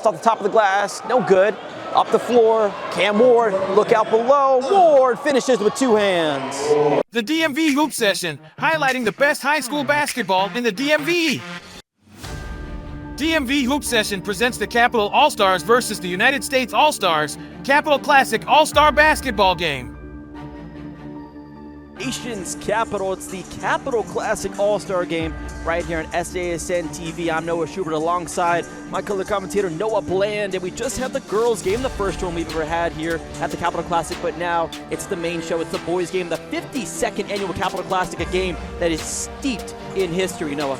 Off the top of the glass, no good. Up the floor, Cam Ward, look out below. Ward finishes with two hands. The DMV Hoop Session, highlighting the best high school basketball in the DMV. DMV Hoop Session presents the Capital Allstars versus the United States Allstars, Capital Classic Allstar Basketball Game. Nation's capital, it's the Capital Classic All-Star Game right here on SASN TV. I'm Noah Schubert alongside my color commentator Noah Bland, and we just had the girls game, the first one we've ever had here at the Capital Classic, but now it's the main show. It's the boys game, the 52nd annual Capital Classic, a game that is steeped in history, Noah.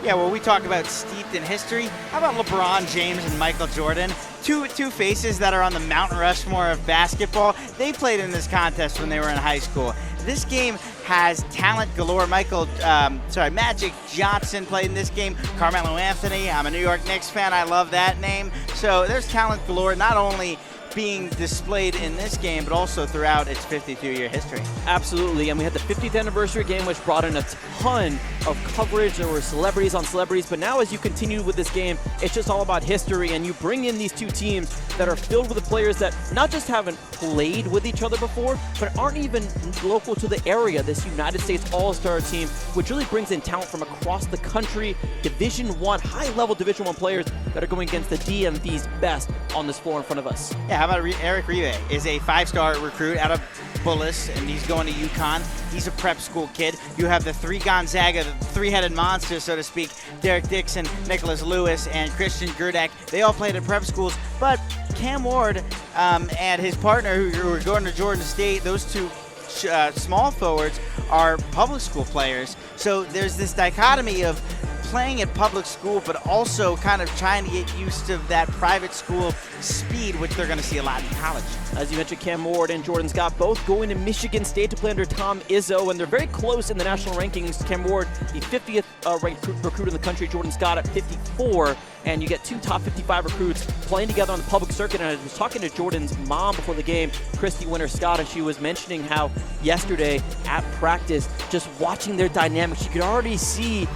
Yeah, well, we talk about steeped in history. How about LeBron James and Michael Jordan? Two faces that are on the Mount Rushmore of basketball. They played in this contest when they were in high school. This game has talent galore. Magic Johnson played in this game. Carmelo Anthony. I'm a New York Knicks fan. I love that name. So there's talent galore, not only being displayed in this game, but also throughout its 52-year history. Absolutely, and we had the 50th anniversary game, which brought in a ton of coverage. There were celebrities on celebrities, but now as you continue with this game, it's just all about history, and you bring in these two teams that are filled with the players that not just haven't played with each other before, but aren't even local to the area. This United States All-Star team, which really brings in talent from across the country, Division I, high-level Division I players that are going against the DMV's best on this floor in front of us. Yeah, how about Eric Ryder is a five-star recruit out of Bullis, and he's going to UConn. He's a prep school kid. You have the three Gonzaga, the three-headed monster, so to speak, Derek Dixon, Nicholas Lewis, and Christian Gerdak. They all played at prep schools, but Cam Ward and his partner, who are going to Georgia State, those two small forwards are public school players. So there's this dichotomy of playing at public school, but also kind of trying to get used to that private school speed, which they're going to see a lot in college. As you mentioned, Cam Ward and Jordan Scott both going to Michigan State to play under Tom Izzo, and they're very close in the national rankings. Cam Ward, the 50th ranked recruit in the country, Jordan Scott at 54, and you get two top 55 recruits playing together on the public circuit. And I was talking to Jordan's mom before the game, Christy Winter Scott, and she was mentioning how yesterday at practice, just watching their dynamics, you could already see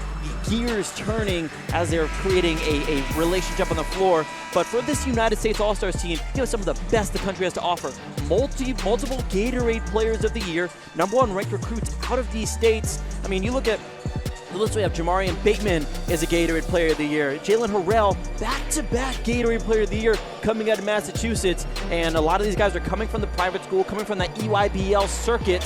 gears turning as they're creating a relationship on the floor. But for this United States All-Stars team, you know, some of the best the country has to offer. Multiple Gatorade Players of the Year, #1 ranked recruits out of these states. I mean, you look at the list, we have Jamarion. Batemon is a Gatorade Player of the Year. Jalen Harrell, back-to-back Gatorade Player of the Year coming out of Massachusetts. And a lot of these guys are coming from the private school, coming from that EYBL circuit.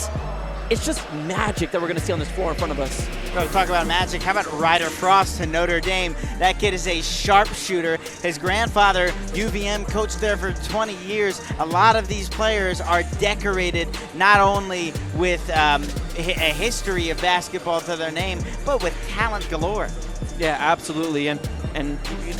It's just magic that we're going to see on this floor in front of us. We're going to talk about magic. How about Ryder Frost to Notre Dame? That kid is a sharpshooter. His grandfather, UVM, coached there for 20 years. A lot of these players are decorated not only with a history of basketball to their name, but with talent galore. Yeah, absolutely. And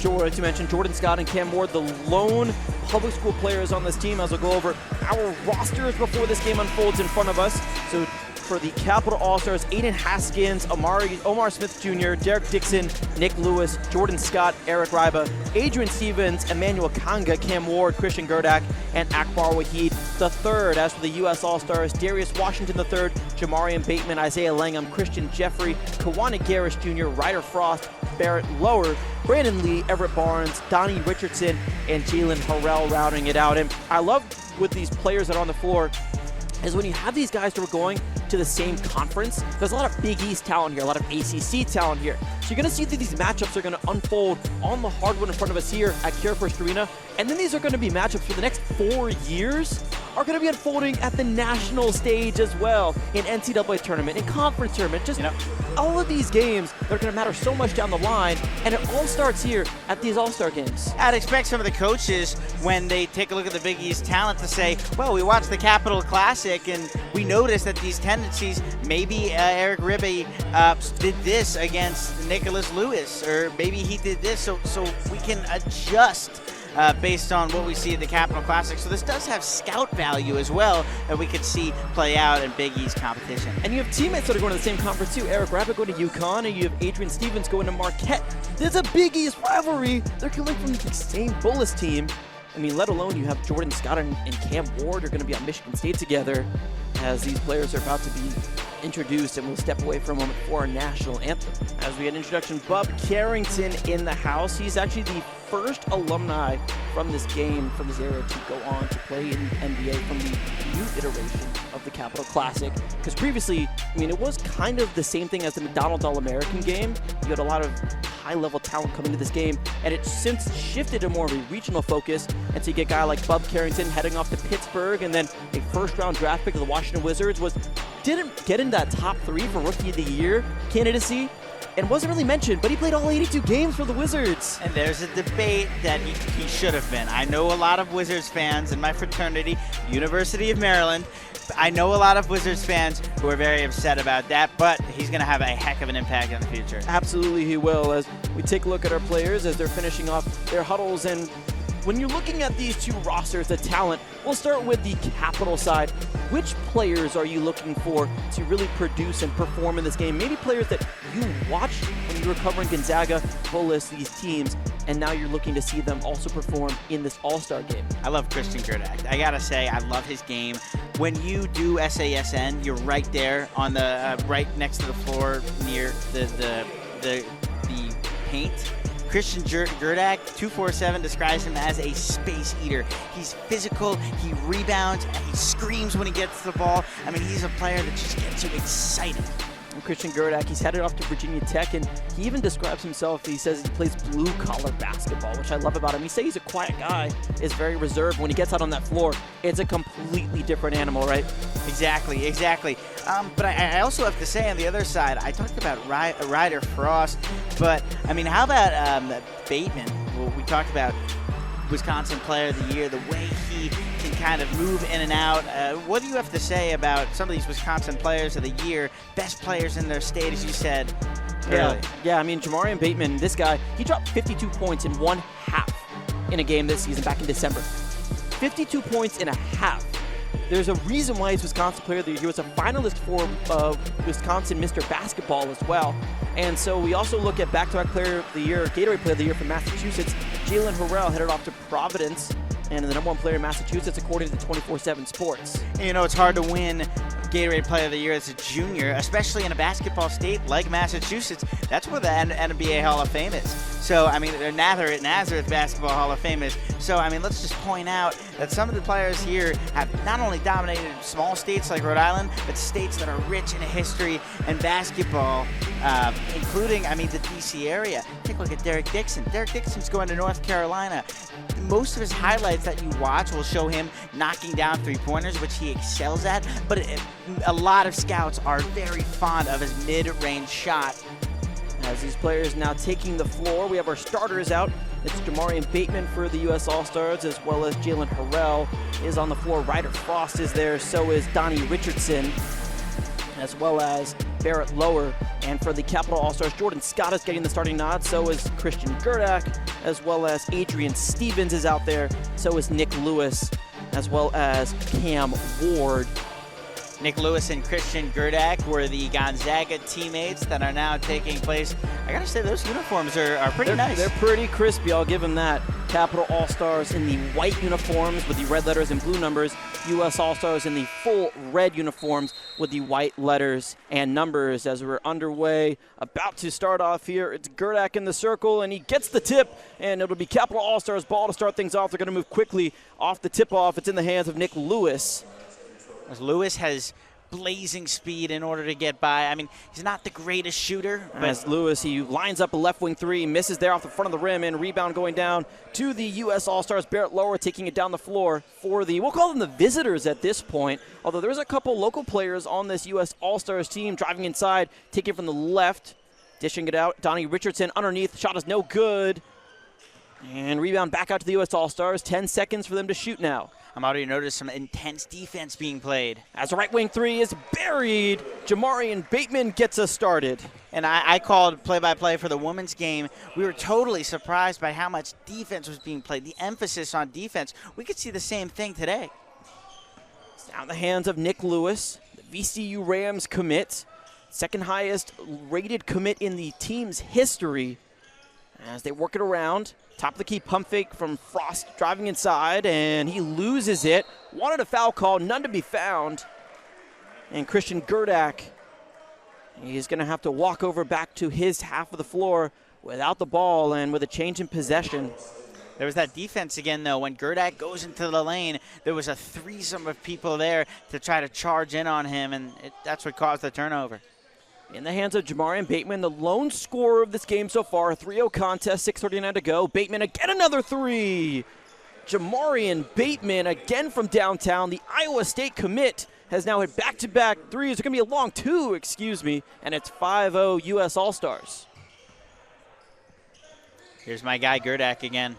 Jordan, to mention Jordan Scott and Cam Ward, the lone public school players on this team, as we'll go over our rosters before this game unfolds in front of us. So for the Capital All-Stars, Aiden Haskins, Amari, Omar Smith Jr., Derek Dixon, Nick Lewis, Jordan Scott, Eric Ryder, Adrian Stevens, Emmanuel Kanga, Cam Ward, Christian Gerdak, and Akbar Wahid III. As for the U.S. All-Stars, Darius Washington III, Jamarion Bateman, Isaiah Langham, Christian Jeffrey, Kawana Garris Jr., Ryder Frost, Barrett Lower, Brandon Lee, Everett Barnes, Donnie Richardson, and Jalen Harrell rounding it out. And I love with these players that are on the floor is when you have these guys who are going to the same conference, there's a lot of Big East talent here, a lot of ACC talent here. So you're going to see that these matchups are going to unfold on the hardwood in front of us here at Carefirst Arena. And then these are going to be matchups for the next 4 years are going to be unfolding at the national stage as well, in NCAA tournament, in conference tournament, just all of these games that are going to matter so much down the line, and it all starts here at these All-Star games. I'd expect some of the coaches, when they take a look at the Big East talent, to say, well, we watched the Capital Classic, and we noticed that these tendencies, maybe Eric Ribby did this against Nicholas Lewis, or maybe he did this, so we can adjust based on what we see at the Capital Classic. So this does have scout value as well that we could see play out in Big East competition. And you have teammates that are going to the same conference too. Eric Ryder going to UConn, and you have Adrian Stevens going to Marquette. There's a Big East rivalry. They're coming from the same Bullis team. I mean, let alone you have Jordan Scott and Cam Ward are going to be on Michigan State together, as these players are about to be introduced, and we'll step away for a moment for our national anthem. As we get introduction, Bub Carrington in the house. He's actually the first alumni from this game, from this era, to go on to play in the NBA from the youth iteration of the Capital Classic. Because previously, I mean, it was kind of the same thing as the McDonald's All-American game. You had a lot of high-level talent coming to this game, and it's since shifted to more of a regional focus. And so you get a guy like Bub Carrington heading off to Pittsburgh, and then a first-round draft pick of the Washington Wizards didn't get in that top 3 for Rookie of the Year candidacy, and wasn't really mentioned, but he played all 82 games for the Wizards. And there's a debate that he should have been. I know a lot of Wizards fans in my fraternity, University of Maryland. I know a lot of Wizards fans who are very upset about that, but he's going to have a heck of an impact in the future. Absolutely he will, as we take a look at our players as they're finishing off their huddles. And when you're looking at these two rosters, the talent, we'll start with the Capital side. Which players are you looking for to really produce and perform in this game? Maybe players that you watched when you were covering Gonzaga, Bullis, these teams, and now you're looking to see them also perform in this All-Star game. I love Christian Gerdak. I gotta say, I love his game. When you do SASN, you're right there on the right next to the floor near the paint. Christian Gerdak, 247, describes him as a space eater. He's physical, he rebounds, and he screams when he gets the ball. I mean, he's a player that just gets you excited. Christian Gerdak, he's headed off to Virginia Tech, and he even describes himself, he says he plays blue-collar basketball, which I love about him. He says he's a quiet guy, is very reserved. When he gets out on that floor, it's a completely different animal, right? Exactly. But I also have to say, on the other side, I talked about Ryder Frost, but, I mean, how about Batemon? Well, we talked about Wisconsin Player of the Year, the way he can kind of move in and out. What do you have to say about some of these Wisconsin Players of the Year, best players in their state, as you said earlier? Yeah, I mean, Jamarion Batemon, this guy, he dropped 52 points in one half in a game this season back in December. 52 points in a half. There's a reason why he's Wisconsin Player of the Year. He was a finalist for Wisconsin Mr. Basketball as well. And so we also look at back-to-back Player of the Year, Gatorade Player of the Year from Massachusetts. Jalen Harrell headed off to Providence, and the #1 player in Massachusetts according to 24/7 Sports. And you know, it's hard to win Gatorade Player of the Year as a junior, especially in a basketball state like Massachusetts. That's where the NBA Hall of Fame is. So, I mean, the Nazareth Basketball Hall of Fame is. So, I mean, let's just point out that some of the players here have not only dominated small states like Rhode Island, but states that are rich in history and basketball, including, I mean, the D.C. area. Take a look at Derek Dixon. Derek Dixon's going to North Carolina. Most of his highlights that you watch will show him knocking down three-pointers, which he excels at, but a lot of scouts are very fond of his mid-range shot. As these players now taking the floor, we have our starters out. It's Jamarion Batemon for the U.S. Allstars, as well as Jalen Harrell is on the floor. Ryder Frost is there, so is Donnie Richardson, as well as Barrett Lower. And for the Capital Allstars, Jordan Scott is getting the starting nod, so is Christian Gerdak, as well as Adrian Stevens is out there, so is Nick Lewis, as well as Cam Ward. Nick Lewis and Christian Gerdak were the Gonzaga teammates that are now taking place. I gotta say, those uniforms are pretty nice. They're pretty crispy, I'll give them that. Capital Allstars in the white uniforms with the red letters and blue numbers. U.S. Allstars in the full red uniforms with the white letters and numbers. As we're underway, about to start off here, it's Gerdak in the circle, and he gets the tip, and it'll be Capital Allstars ball to start things off. They're gonna move quickly off the tip-off. It's in the hands of Nick Lewis. As Lewis has blazing speed in order to get by. I mean, he's not the greatest shooter. But as Lewis, he lines up a left wing three, misses there off the front of the rim, and rebound going down to the U.S. Allstars. Barrett Lower taking it down the floor for the, we'll call them the visitors at this point, although there's a couple local players on this U.S. Allstars team driving inside, taking it from the left, dishing it out. Donnie Richardson underneath, shot is no good. And rebound back out to the U.S. Allstars. 10 seconds for them to shoot now. Amari noticed some intense defense being played. As the right wing three is buried, Jamarion Batemon gets us started. And I called play-by-play for the women's game. We were totally surprised by how much defense was being played, the emphasis on defense. We could see the same thing today. It's now in the hands of Nick Lewis, the VCU Rams commit. Second highest rated commit in the team's history. As they work it around, top of the key pump fake from Frost driving inside, and he loses it. Wanted a foul call, none to be found. And Christian Gerdak He's going to have to walk over back to his half of the floor without the ball and with a change in possession. There was that defense again, though. When Gerdak goes into the lane, there was a threesome of people there to try to charge in on him, and that's what caused the turnover. In the hands of Jamarion Batemon, the lone scorer of this game so far. 3-0 contest, 6:39 to go. Batemon again, another three. Jamarion Batemon again from downtown. The Iowa State commit has now hit back-to-back threes. It's going to be a long two, and it's 5-0 U.S. Allstars. Here's my guy Gerdak again.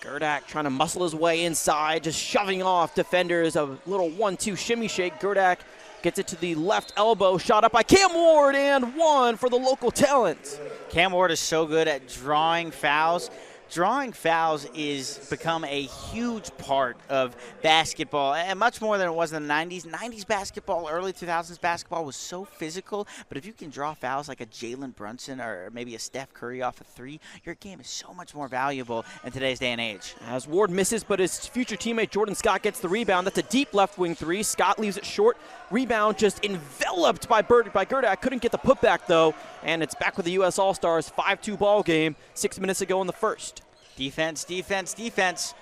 Gerdak trying to muscle his way inside, just shoving off defenders. A little 1-2 shimmy shake. Gerdak gets it to the left elbow. Shot up by Cam Ward, and one for the local talent. Cam Ward is so good at drawing fouls. Drawing fouls is become a huge part of basketball, and much more than it was in the 90s. 90s basketball, early 2000s basketball was so physical, but if you can draw fouls like a Jalen Brunson or maybe a Steph Curry off a three, your game is so much more valuable in today's day and age. As Ward misses, but his future teammate Jordan Scott gets the rebound. That's a deep left wing three. Scott leaves it short. Rebound just enveloped by Gerdak. Couldn't get the putback, though, and it's back with the U.S. Allstars. 5-2 ball game, 6 minutes ago in the first. Defense, defense, defense.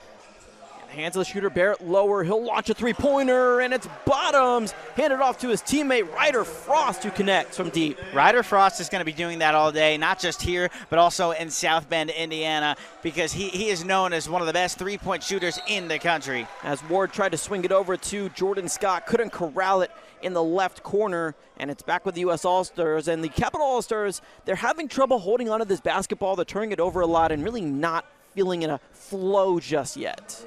Hands of the shooter, Barrett lower. He'll launch a three-pointer, and it's bottoms. Handed off to his teammate, Ryder Frost, who connects from deep. Ryder Frost is going to be doing that all day, not just here, but also in South Bend, Indiana, because he is known as one of the best three-point shooters in the country. As Ward tried to swing it over to Jordan Scott, couldn't corral it in the left corner, and it's back with the U.S. Allstars. And the Capital Allstars, they're having trouble holding onto this basketball. They're turning it over a lot and really not feeling in a flow just yet.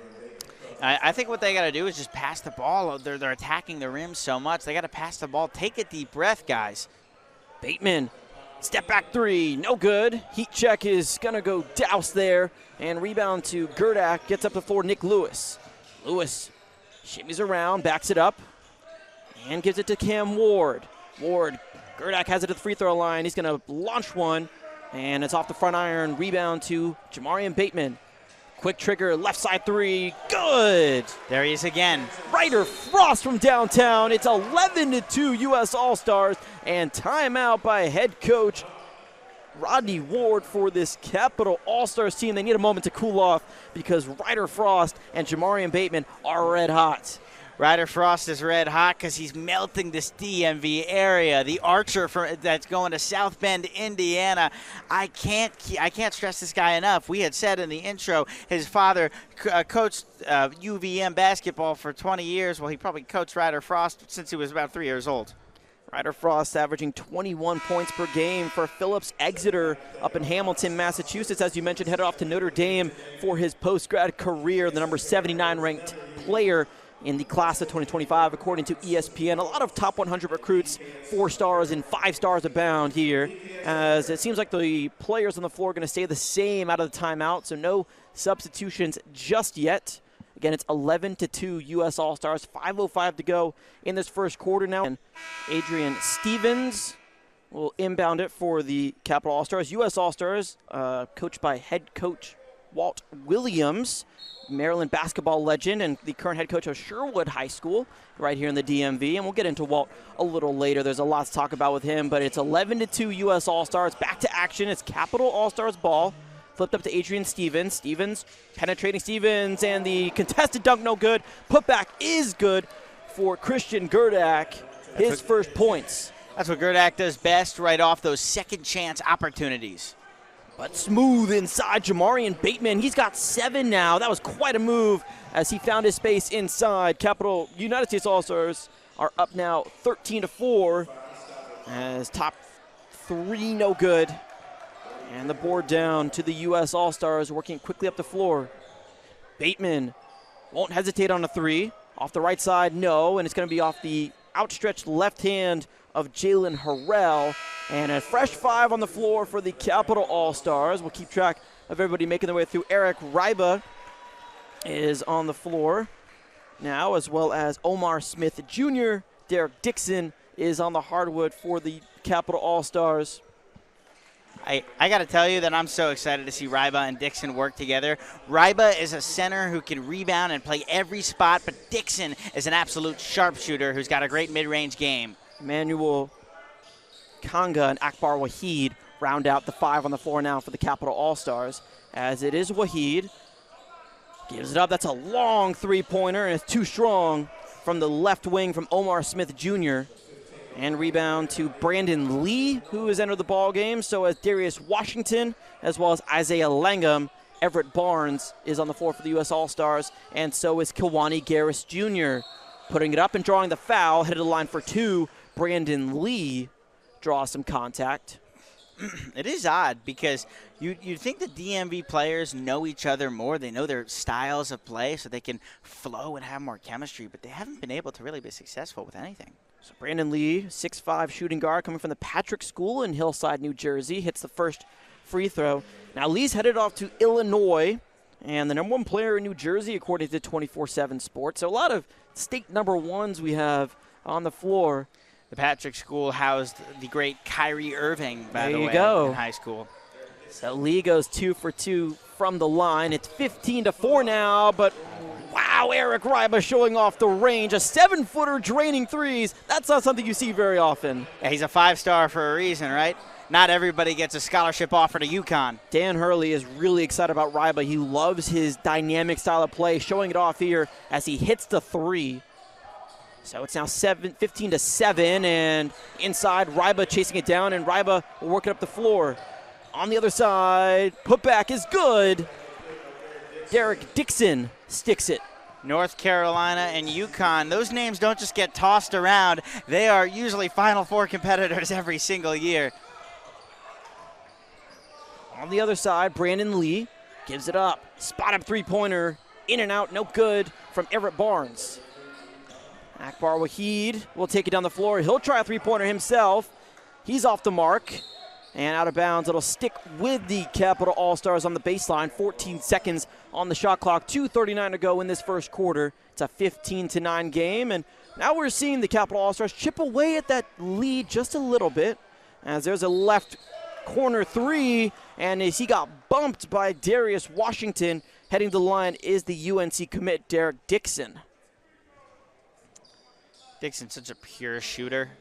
I think what they got to do is just pass the ball. They're attacking the rim so much. They got to pass the ball. Take a deep breath, guys. Batemon, step back three, no good. Heat check is going to go douse there. And rebound to Gerdak, gets up the floor, Nick Lewis. Lewis shimmies around, backs it up, and gives it to Cam Ward. Gerdak has it at the free throw line. He's going to launch one, and it's off the front iron. Rebound to Jamarion Batemon. Quick trigger, left side three, good. There he is again. Ryder Frost from downtown. It's 11-2 U.S. Allstars, and timeout by head coach Rodney Ward for this Capital Allstars team. They need a moment to cool off because Ryder Frost and Jamarion Batemon are red hot. Ryder Frost is red hot because he's melting this DMV area. The archer that's going to South Bend, Indiana. I can't stress this guy enough. We had said in the intro his father coached UVM basketball for 20 years. Well, he probably coached Ryder Frost since he was about 3 years old. Ryder Frost averaging 21 points per game for Phillips Exeter up in Hamilton, Massachusetts. As you mentioned, headed off to Notre Dame for his post-grad career, the number 79 ranked player in the class of 2025, according to ESPN. A lot of top 100 recruits, 4 stars and 5 stars abound here, as it seems like the players on the floor are going to stay the same out of the timeout, so no substitutions just yet. Again, it's 11-2 U.S. Allstars, 5:05 to go in this first quarter now. And Adrian Stevens will inbound it for the Capital Allstars. U.S. Allstars, coached by head coach Walt Williams, Maryland basketball legend and the current head coach of Sherwood High School right here in the DMV. And we'll get into Walt a little later. There's a lot to talk about with him, but it's 11-2 U.S. Allstars. Back to action. It's Capital Allstars ball. Flipped up to Adrian Stevens. Stevens penetrating Stevens, and the contested dunk no good. Putback is good for Christian Gerdak. His first points. That's what Gerdak does best, right off those second chance opportunities. But smooth inside Jamarion Batemon. He's got 7 now. That was quite a move as he found his space inside. Capital United States Allstars are up now 13-4 as top 3 no good. And the board down to the U.S. Allstars, working quickly up the floor. Batemon won't hesitate on a 3. Off the right side, no, and it's going to be off the outstretched left hand of Jalen Harrell. And a fresh 5 on the floor for the Capital Allstars. We'll keep track of everybody making their way through. Eric Ryba is on the floor now, as well as Omar Smith Jr. Derek Dixon is on the hardwood for the Capital Allstars. I got to tell you that I'm so excited to see Ryba and Dixon work together. Ryba is a center who can rebound and play every spot, but Dixon is an absolute sharpshooter who's got a great mid-range game. Manuel Kanga and Akbar Wahid round out the 5 on the floor now for the Capital Allstars. As it is Wahid. Gives it up. That's a long three-pointer, and it's too strong from the left wing from Omar Smith Jr. And rebound to Brandon Lee, who has entered the ball game. So as Darius Washington, as well as Isaiah Langham. Everett Barnes is on the floor for the U.S. All-Stars, and so is Kiwani Garris Jr. Putting it up and drawing the foul, headed to the line for 2. Brandon Lee draws some contact. It is odd because you'd think the DMV players know each other more. They know their styles of play so they can flow and have more chemistry, but they haven't been able to really be successful with anything. So Brandon Lee, 6'5" shooting guard coming from the Patrick School in Hillside, New Jersey, hits the first free throw. Now Lee's headed off to Illinois, and the #1 player in New Jersey according to 24/7 Sports. So a lot of state #1s we have on the floor. The Patrick School housed the great Kyrie Irving, by the way, in high school. So Lee goes 2 for 2 from the line. It's 15-4 now, but wow, Eric Ryba showing off the range. A 7-footer draining threes. That's not something you see very often. Yeah, he's a 5-star for a reason, right? Not everybody gets a scholarship offer to UConn. Dan Hurley is really excited about Ryba. He loves his dynamic style of play, showing it off here as he hits the 3. So it's now 15-7, and inside, Ryba chasing it down, and Ryba will work it up the floor. On the other side, putback is good. Derek Dixon sticks it. North Carolina and UConn, those names don't just get tossed around. They are usually Final Four competitors every single year. On the other side, Brandon Lee gives it up. Spot up three-pointer, in and out, no good from Everett Barnes. Akbar Wahid will take it down the floor. He'll try a three-pointer himself. He's off the mark. And out of bounds, it'll stick with the Capital All-Stars on the baseline. 14 seconds on the shot clock, 2:39 to go in this first quarter. It's a 15-9 game, and now we're seeing the Capital All-Stars chip away at that lead just a little bit, as there's a left corner 3, and as he got bumped by Darius Washington, heading to the line is the UNC commit, Derek Dixon. Dixon's such a pure shooter.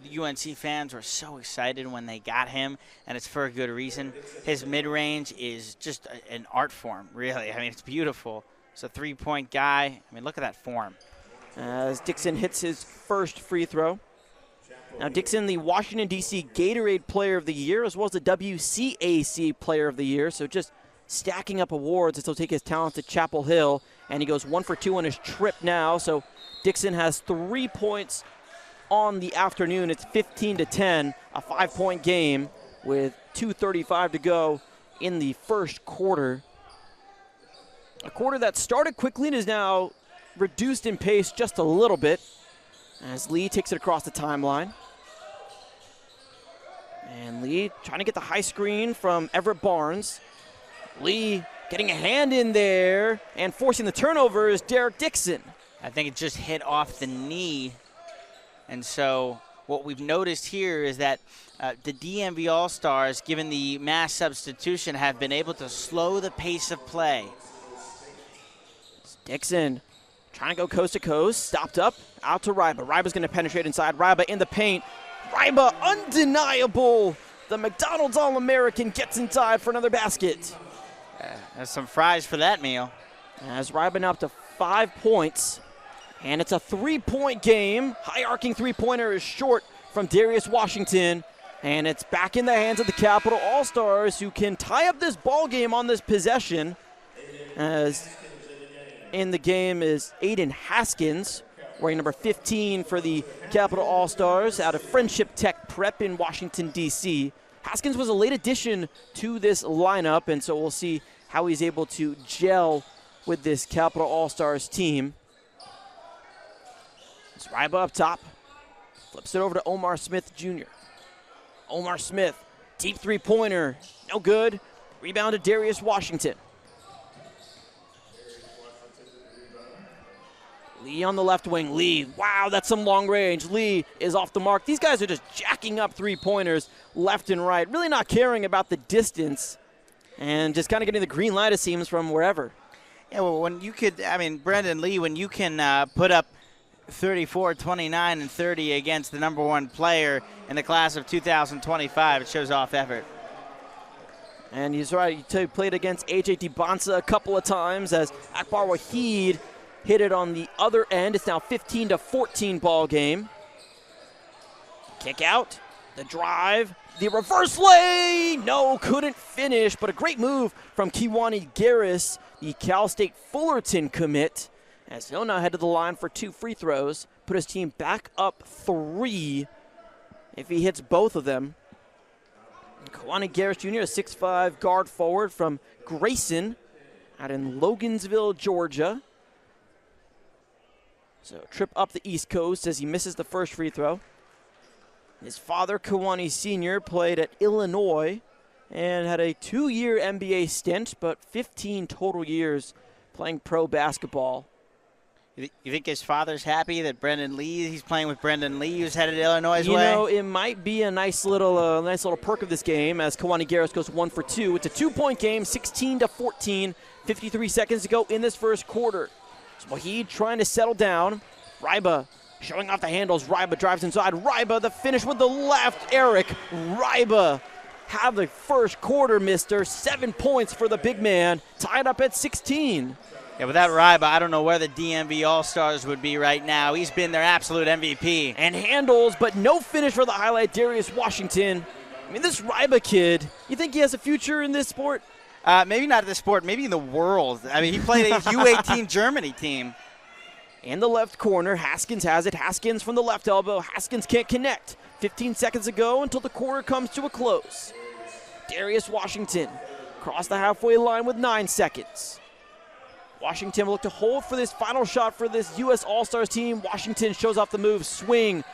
The UNC fans were so excited when they got him, and it's for a good reason. His mid-range is just an art form, really. I mean, it's beautiful. It's a three-point guy. I mean, look at that form. As Dixon hits his first free throw. Now, Dixon, the Washington, D.C. Gatorade Player of the Year, as well as the WCAC Player of the Year. So just stacking up awards as he'll take his talent to Chapel Hill. And he goes 1 for 2 on his trip now. So Dixon has 3 points on the afternoon. It's 15-10, a 5-point game with 2:35 to go in the first quarter. A quarter that started quickly and is now reduced in pace just a little bit as Lee takes it across the timeline. And Lee trying to get the high screen from Everett Barnes. Lee getting a hand in there and forcing the turnover is Derek Dixon. I think it just hit off the knee. And so what we've noticed here is that the DMV All-Stars, given the mass substitution, have been able to slow the pace of play. Dixon trying to go coast to coast, stopped up, out to Ryba. Ryba's going to penetrate inside. Ryba in the paint. Ryba, undeniable. The McDonald's All-American gets inside for another basket. There's some fries for that meal. As Ryba now up to 5 points. And it's a 3-point game. High-arcing three-pointer is short from Darius Washington. And it's back in the hands of the Capital All-Stars, who can tie up this ball game on this possession. As in the game is Aiden Haskins, wearing number 15 for the Capital All-Stars out of Friendship Tech Prep in Washington, D.C. Haskins was a late addition to this lineup, and so we'll see how he's able to gel with this Capital All-Stars team. It's Ryba up top. Flips it over to Omar Smith Jr. Omar Smith, deep three-pointer, no good. Rebound to Darius Washington. Lee on the left wing. Lee, wow, that's some long range. Lee is off the mark. These guys are just jacking up three-pointers left and right, really not caring about the distance and just kind of getting the green light, it seems, from wherever. Yeah, well, when you could, I mean, Brandon Lee, when you can put up 34, 29, and 30 against the #1 player in the class of 2025. It shows off Everett. And he's right, he played against AJ DiBonsa a couple of times as Akbar Wahid hit it on the other end. It's now 15-14 ball game. Kick out, the drive, the reverse lay. No, couldn't finish, but a great move from Kiwani Garris, the Cal State Fullerton commit, as he'll now head to the line for 2 free throws, put his team back up 3 if he hits both of them. Kiwani Garris Jr., a 6'5" guard forward from Grayson out in Logan'sville, Georgia. So trip up the East Coast as he misses the first free throw. His father, Kiwani Sr., played at Illinois and had a 2-year NBA stint, but 15 total years playing pro basketball. You think his father's happy that he's playing with Brendan Lee, who's headed Illinois' way? You know, it might be a nice little perk of this game as Kiwani Garris goes 1 for 2. It's a 2-point game, 16-14, 53 seconds to go in this first quarter. So Wahid trying to settle down. Ryder showing off the handles. Ryder drives inside. Ryder the finish with the left. Eric Ryder have the first quarter, mister. 7 points for the big man, tied up at 16. Yeah, without Ryder, I don't know where the DMV Allstars would be right now. He's been their absolute MVP. And handles, but no finish for the highlight, Darius Washington. I mean, this Ryder kid, you think he has a future in this sport? Maybe not in the sport, maybe in the world. I mean, he played a U.A. Germany team. In the left corner, Haskins has it. Haskins from the left elbow. Haskins can't connect. 15 seconds to go until the quarter comes to a close. Darius Washington across the halfway line with 9 seconds. Washington will look to hold for this final shot for this U.S. All-Stars team. Washington shows off the move. Swing.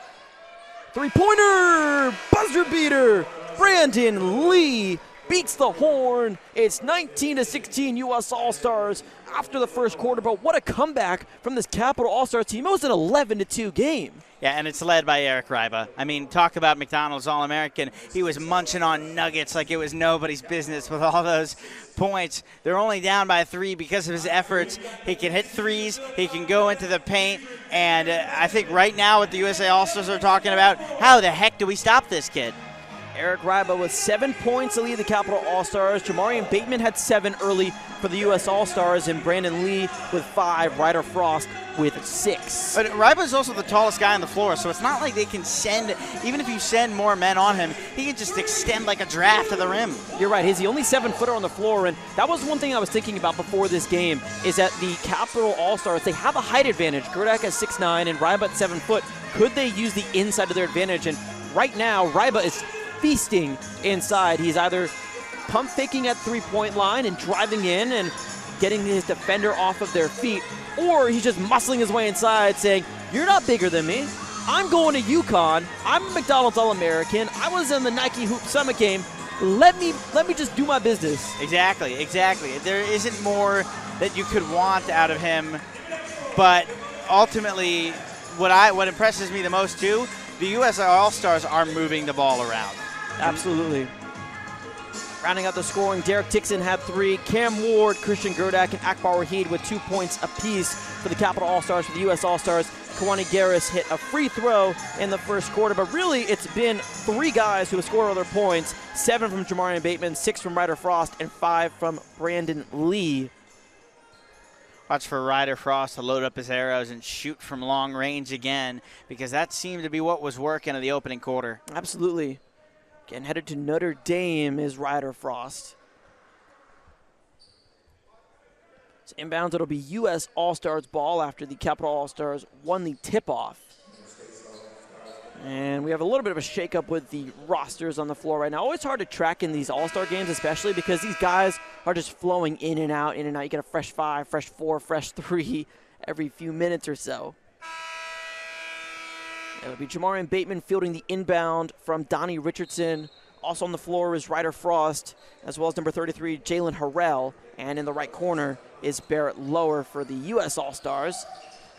Three-pointer! Buzzer beater! Brandon Lee beats the horn. It's 19-16 U.S. All-Stars after the first quarter, but what a comeback from this Capital All-Star team. It was an 11-2 game. Yeah, and it's led by Eric Ryder. I mean, talk about McDonald's All-American. He was munching on nuggets like it was nobody's business with all those points. They're only down by 3 because of his efforts. He can hit threes. He can go into the paint. And I think right now what the U.S.A. All-Stars are talking about, how the heck do we stop this kid? Eric Ryder with 7 points to lead the Capital All-Stars. Jamarion Batemon had 7 early for the U.S. All-Stars, and Brandon Lee with 5. Ryder Frost with 6. But Ryder's also the tallest guy on the floor, so it's not like they can send, even if you send more men on him, he can just extend like a draft to the rim. You're right. He's the only 7-footer on the floor, and that was one thing I was thinking about before this game, is that the Capital All-Stars, they have a height advantage. Gerdak is 6'9", and Ryder at 7 foot. Could they use the inside of their advantage? And right now, Ryder is feasting inside. He's either pump faking at 3-point line and driving in and getting his defender off of their feet, or he's just muscling his way inside saying, you're not bigger than me. I'm going to UConn. I'm a McDonald's All-American. I was in the Nike Hoop Summit game. Let me just do my business. Exactly. There isn't more that you could want out of him, but ultimately what impresses me the most too, the U.S. All-Stars are moving the ball around. Absolutely. Rounding out the scoring, Derek Dixon had 3. Cam Ward, Christian Gerdak, and Akbar Wahid with 2 points apiece for the Capital All-Stars. For the U.S. All-Stars, Kiwani Garris hit a free throw in the first quarter, but really it's been 3 guys who have scored other points. 7 from Jamarion Batemon, 6 from Ryder Frost, and 5 from Brandon Lee. Watch for Ryder Frost to load up his arrows and shoot from long range again, because that seemed to be what was working in the opening quarter. Absolutely. Again, headed to Notre Dame is Ryder Frost. So inbounds, it'll be U.S. All-Stars ball after the Capital All-Stars won the tip-off. And we have a little bit of a shakeup with the rosters on the floor right now. Always hard to track in these All-Star games, especially because these guys are just flowing in and out, in and out. You get a fresh 5, fresh 4, fresh 3 every few minutes or so. It'll be Jamarion Batemon fielding the inbound from Donnie Richardson. Also on the floor is Ryder Frost, as well as number 33, Jalen Harrell. And in the right corner is Barrett Lower for the U.S. All-Stars.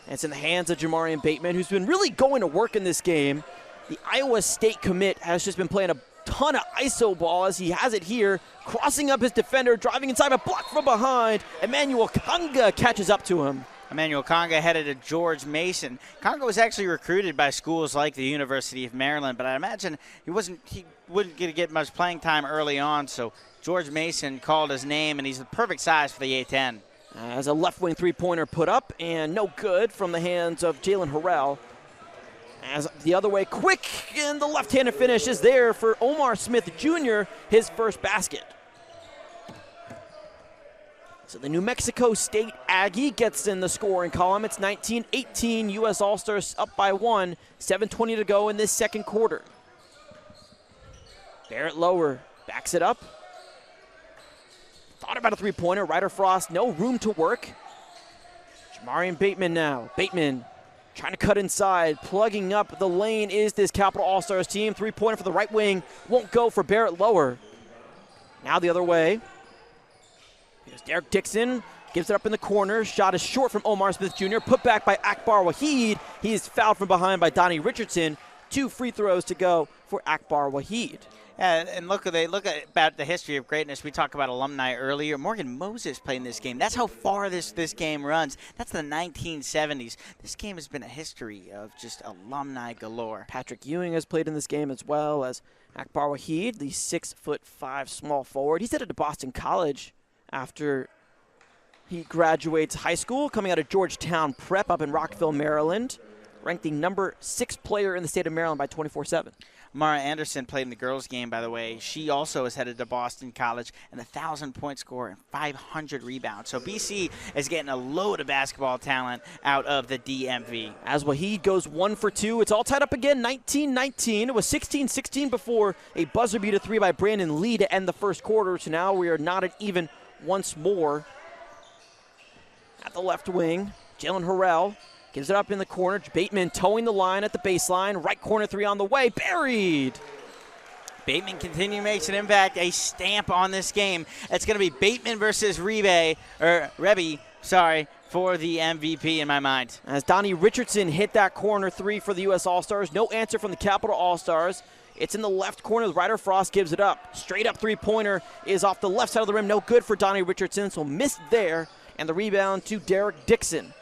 And it's in the hands of Jamarion Batemon, who's been really going to work in this game. The Iowa State commit has just been playing a ton of ISO ball as he has it here, crossing up his defender, driving inside, a block from behind. Emmanuel Kanga catches up to him. Emmanuel Conga headed to George Mason. Conga was actually recruited by schools like the University of Maryland, but I imagine he wouldn't get much playing time early on, so George Mason called his name, and he's the perfect size for the A10. As a left wing three-pointer put up, and no good from the hands of Jalen Harrell. As the other way, quick, and the left-handed finish is there for Omar Smith Jr., his first basket. So the New Mexico State Aggie gets in the scoring column. It's 19-18, U.S. Allstars up by 1, 7:20 to go in this second quarter. Barrett Lower backs it up. Thought about a three-pointer. Ryder Frost, no room to work. Jamarion Batemon now. Batemon trying to cut inside, plugging up the lane is this Capital Allstars team. Three-pointer for the right wing. Won't go for Barrett Lower. Now the other way. Here's Derek Dixon. Gives it up in the corner. Shot is short from Omar Smith Jr. Put back by Akbar Waheed. He is fouled from behind by Donnie Richardson. 2 free throws to go for Akbar Waheed. And look at about the history of greatness. We talked about alumni earlier. Morgan Moses played in this game. That's how far this game runs. That's the 1970s. This game has been a history of just alumni galore. Patrick Ewing has played in this game as well as Akbar Waheed, the 6'5" small forward. He's headed to Boston College after he graduates high school, coming out of Georgetown Prep up in Rockville, Maryland. Ranked the number 6 player in the state of Maryland by 24/7. Mara Anderson played in the girls' game, by the way. She also is headed to Boston College, and 1,000-point score and 500 rebounds. So BC is getting a load of basketball talent out of the DMV. As Waheed goes 1 for 2, it's all tied up again, 19-19. It was 16-16 before a buzzer beater 3 by Brandon Lee to end the first quarter. So now we are knotted even once more. At the left wing, Jalen Harrell gives it up in the corner. Bateman towing the line at the baseline. Right corner 3 on the way. Buried. Bateman makes an impact, a stamp on this game. It's going to be Bateman versus Rebbe for the MVP in my mind. As Donnie Richardson hit that corner 3 for the U.S. Allstars. No answer from the Capital Allstars. It's in the left corner. Ryder Frost gives it up. Straight up three-pointer is off the left side of the rim. No good for Donnie Richardson, so missed there. And the rebound to Derek Dixon.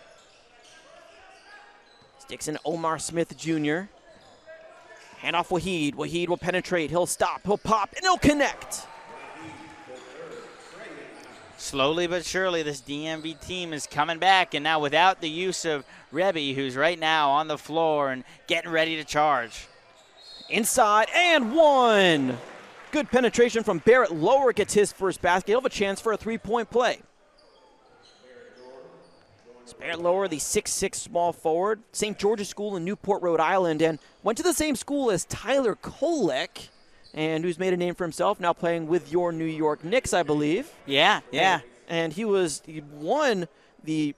Dixon, Omar Smith Jr. Hand off Waheed. Waheed will penetrate. He'll stop. He'll pop. And he'll connect. Slowly but surely, this DMV team is coming back. And now without the use of Rebbe, who's right now on the floor and getting ready to charge. Inside and 1. Good penetration from Barrett Lower gets his first basket. He'll have a chance for a three-point play. Barrett Lower, the 6'6" small forward, St. George's School in Newport, Rhode Island, and went to the same school as Tyler Kolek, and who's made a name for himself, now playing with your New York Knicks, I believe. Yeah. And he won the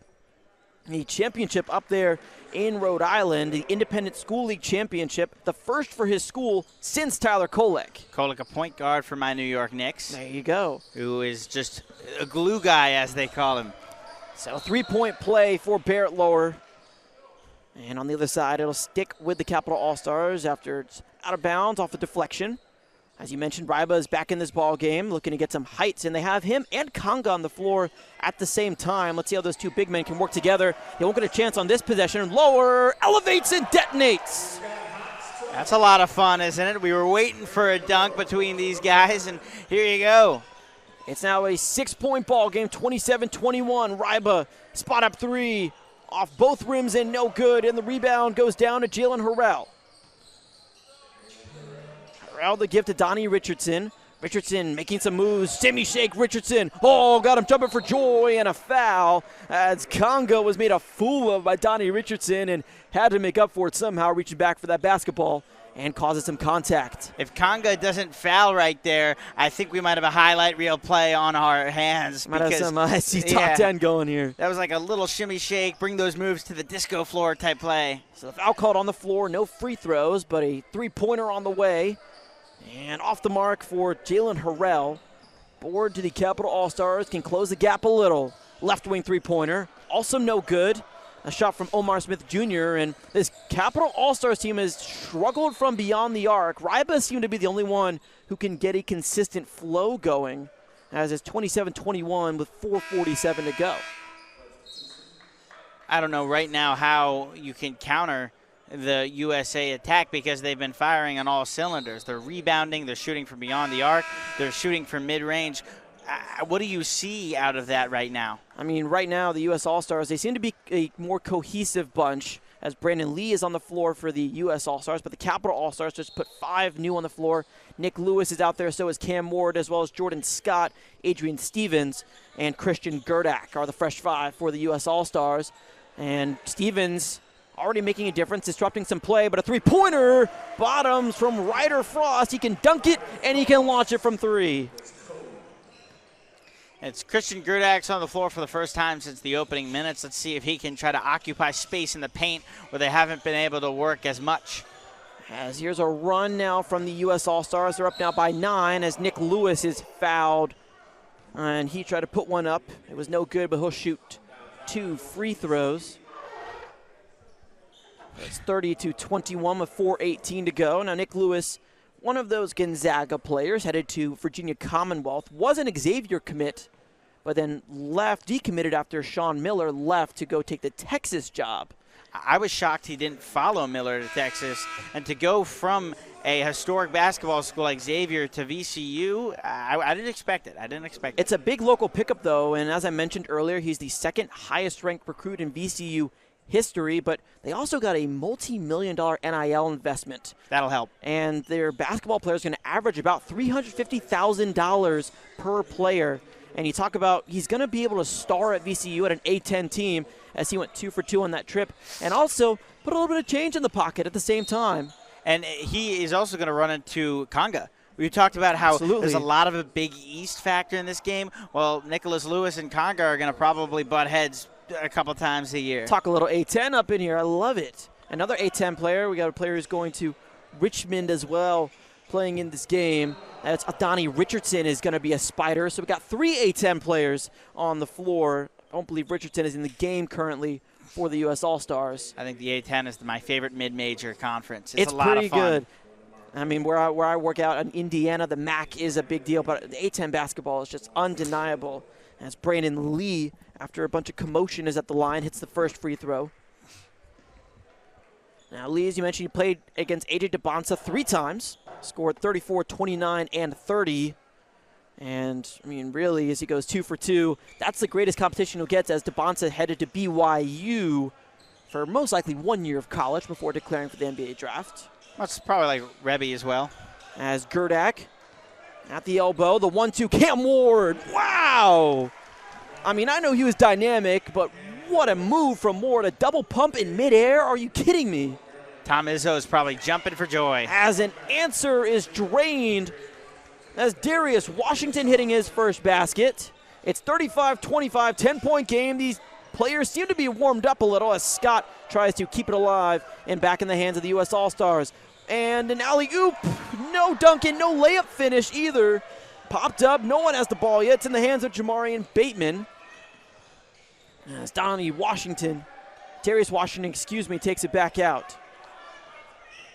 championship up there in Rhode Island, the Independent School League Championship, the first for his school since Tyler Kolek. Kolek, a point guard for my New York Knicks. There you go. Who is just a glue guy, as they call him. So a three-point play for Barrett Lower. And on the other side, it'll stick with the Capital Allstars after it's out of bounds off a deflection. As you mentioned, Ryba is back in this ball game, looking to get some heights, and they have him and Conga on the floor at the same time. Let's see how those two big men can work together. They won't get a chance on this possession. Lower elevates and detonates. That's a lot of fun, isn't it? We were waiting for a dunk between these guys, and here you go. It's now a 6-point ball game, 27-21. Ryba spot up 3 off both rims and no good, and the rebound goes down to Jalen Harrell. Harrell the gift to Donnie Richardson. Richardson making some moves. Semi shake Richardson. Oh, got him jumping for joy and a foul as Conga was made a fool of by Donnie Richardson and had to make up for it somehow, reaching back for that basketball and causes some contact. If Conga doesn't foul right there, I think we might have a highlight reel play on our hands. Might have some top 10 going here. That was like a little shimmy shake, bring those moves to the disco floor type play. So the foul called on the floor, no free throws, but a three-pointer on the way. And off the mark for Jalen Harrell. Board to the Capital Allstars, can close the gap a little. Left wing three-pointer, also no good. A shot from Omar Smith Jr., and this Capital Allstars team has struggled from beyond the arc. Ryba seemed to be the only one who can get a consistent flow going, as it's 27-21 with 4:47 to go. I don't know right now how you can counter the USA attack because they've been firing on all cylinders. They're rebounding, they're shooting from beyond the arc, they're shooting from mid-range. What do you see out of that right now? I mean, right now, the U.S. Allstars, they seem to be a more cohesive bunch, as Brandon Lee is on the floor for the U.S. Allstars, but the Capital Allstars just put 5 new on the floor. Nick Lewis is out there, so is Cam Ward, as well as Jordan Scott, Adrian Stevens, and Christian Gerdak are the fresh 5 for the U.S. Allstars. And Stevens already making a difference, disrupting some play, but a three-pointer bottoms from Ryder Frost. He can dunk it, and he can launch it from 3. It's Christian Gerdak's on the floor for the first time since the opening minutes. Let's see if he can try to occupy space in the paint where they haven't been able to work as much. As here's a run now from the U.S. Allstars. They're up now by 9 as Nick Lewis is fouled. And he tried to put one up. It was no good, but he'll shoot 2 free throws. It's 30-21 with 4:18 to go. Now Nick Lewis, one of those Gonzaga players, headed to Virginia Commonwealth, was an Xavier commit, but then decommitted after Sean Miller left to go take the Texas job. I was shocked he didn't follow Miller to Texas, and to go from a historic basketball school like Xavier to VCU, I didn't expect it. It's a big local pickup, though, and as I mentioned earlier, he's the 2nd highest ranked recruit in VCU history, but they also got a multi-million-dollar NIL investment. That'll help. And their basketball players are going to average about $350,000 per player. And you talk about he's going to be able to star at VCU at an A-10 team, as he went 2 for 2 on that trip, and also put a little bit of change in the pocket at the same time. And he is also going to run into Conga. We talked about how there's a lot of a Big East factor in this game. Well, Nicholas Lewis and Conga are going to probably butt heads a couple times a year. Talk a little A-10 up in here. I love it. Another A-10 player. We got a player who's going to Richmond as well, playing in this game. That's Adani Richardson is going to be a Spider. So we got 3 A-10 players on the floor. I don't believe Richardson is in the game currently for the U.S. Allstars. I think the A-10 is my favorite mid-major conference. It's a lot pretty of fun. Good. I mean, where I work out in Indiana, the MAC is a big deal, but the A-10 basketball is just undeniable. As Brandon Lee, after a bunch of commotion, is at the line, hits the first free throw. Now, Lee, as you mentioned, he played against AJ DeBonsa 3 times, scored 34, 29, and 30. And, I mean, really, as he goes 2 for 2, that's the greatest competition he'll get, as DeBonsa headed to BYU for most likely 1 year of college before declaring for the NBA draft. That's probably like Rebbe as well. As Gerdak at the elbow, the 1-2, Cam Ward. Wow! I mean, I know he was dynamic, but what a move from Ward. A double pump in midair? Are you kidding me? Tom Izzo is probably jumping for joy. As an answer is drained, as Darius Washington hitting his first basket. It's 35-25, 10-point game. These players seem to be warmed up a little as Scott tries to keep it alive and back in the hands of the U.S. Allstars. And an alley-oop, no dunking, no layup finish either. Popped up, no one has the ball yet. It's in the hands of Jamarion Batemon. As Darius Washington, takes it back out.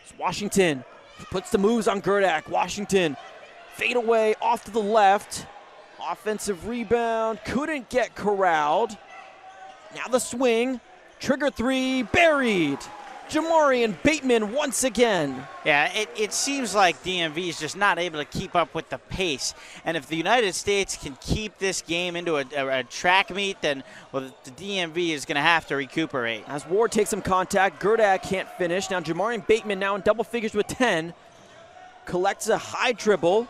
It's Washington puts the moves on Gerdak. Washington, fade away off to the left. Offensive rebound, couldn't get corralled. Now the swing, trigger 3, buried. Jamarion Batemon once again. Yeah, it seems like DMV is just not able to keep up with the pace. And if the United States can keep this game into a track meet, then well, the DMV is going to have to recuperate. As Ward takes some contact, Gerdak can't finish. Now Jamarion Batemon now in double figures with 10. Collects a high dribble.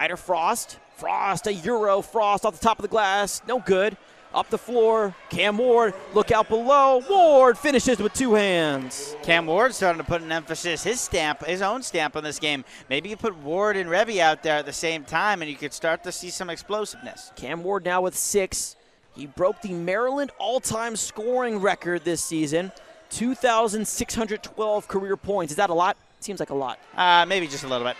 Ryder Frost, a Euro, Frost off the top of the glass, no good. Up the floor, Cam Ward, look out below. Ward finishes with 2 hands. Cam Ward starting to put an emphasis, his own stamp on this game. Maybe you put Ward and Rebbe out there at the same time and you could start to see some explosiveness. Cam Ward now with 6. He broke the Maryland all-time scoring record this season. 2,612 career points. Is that a lot? Seems like a lot. Maybe just a little bit.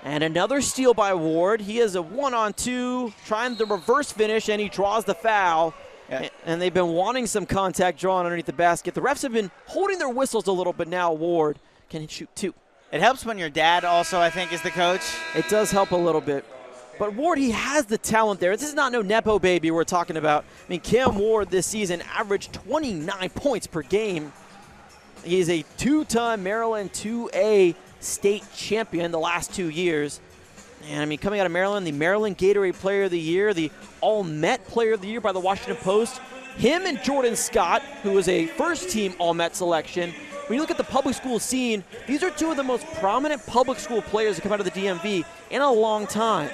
And another steal by Ward. He has a 1-on-2, trying the reverse finish, and he draws the foul. Yeah. And they've been wanting some contact drawn underneath the basket. The refs have been holding their whistles a little, but now Ward can shoot 2. It helps when your dad also, I think, is the coach. It does help a little bit. But Ward, he has the talent there. This is not no Nepo baby we're talking about. I mean, Cam Ward this season averaged 29 points per game. He is a two-time Maryland 2A state champion the last 2 years. And, I mean, coming out of Maryland, the Maryland Gatorade Player of the Year, the All-Met Player of the Year by the Washington Post. Him and Jordan Scott, who was a first-team All-Met selection. When you look at the public school scene, these are two of the most prominent public school players that come out of the DMV in a long time.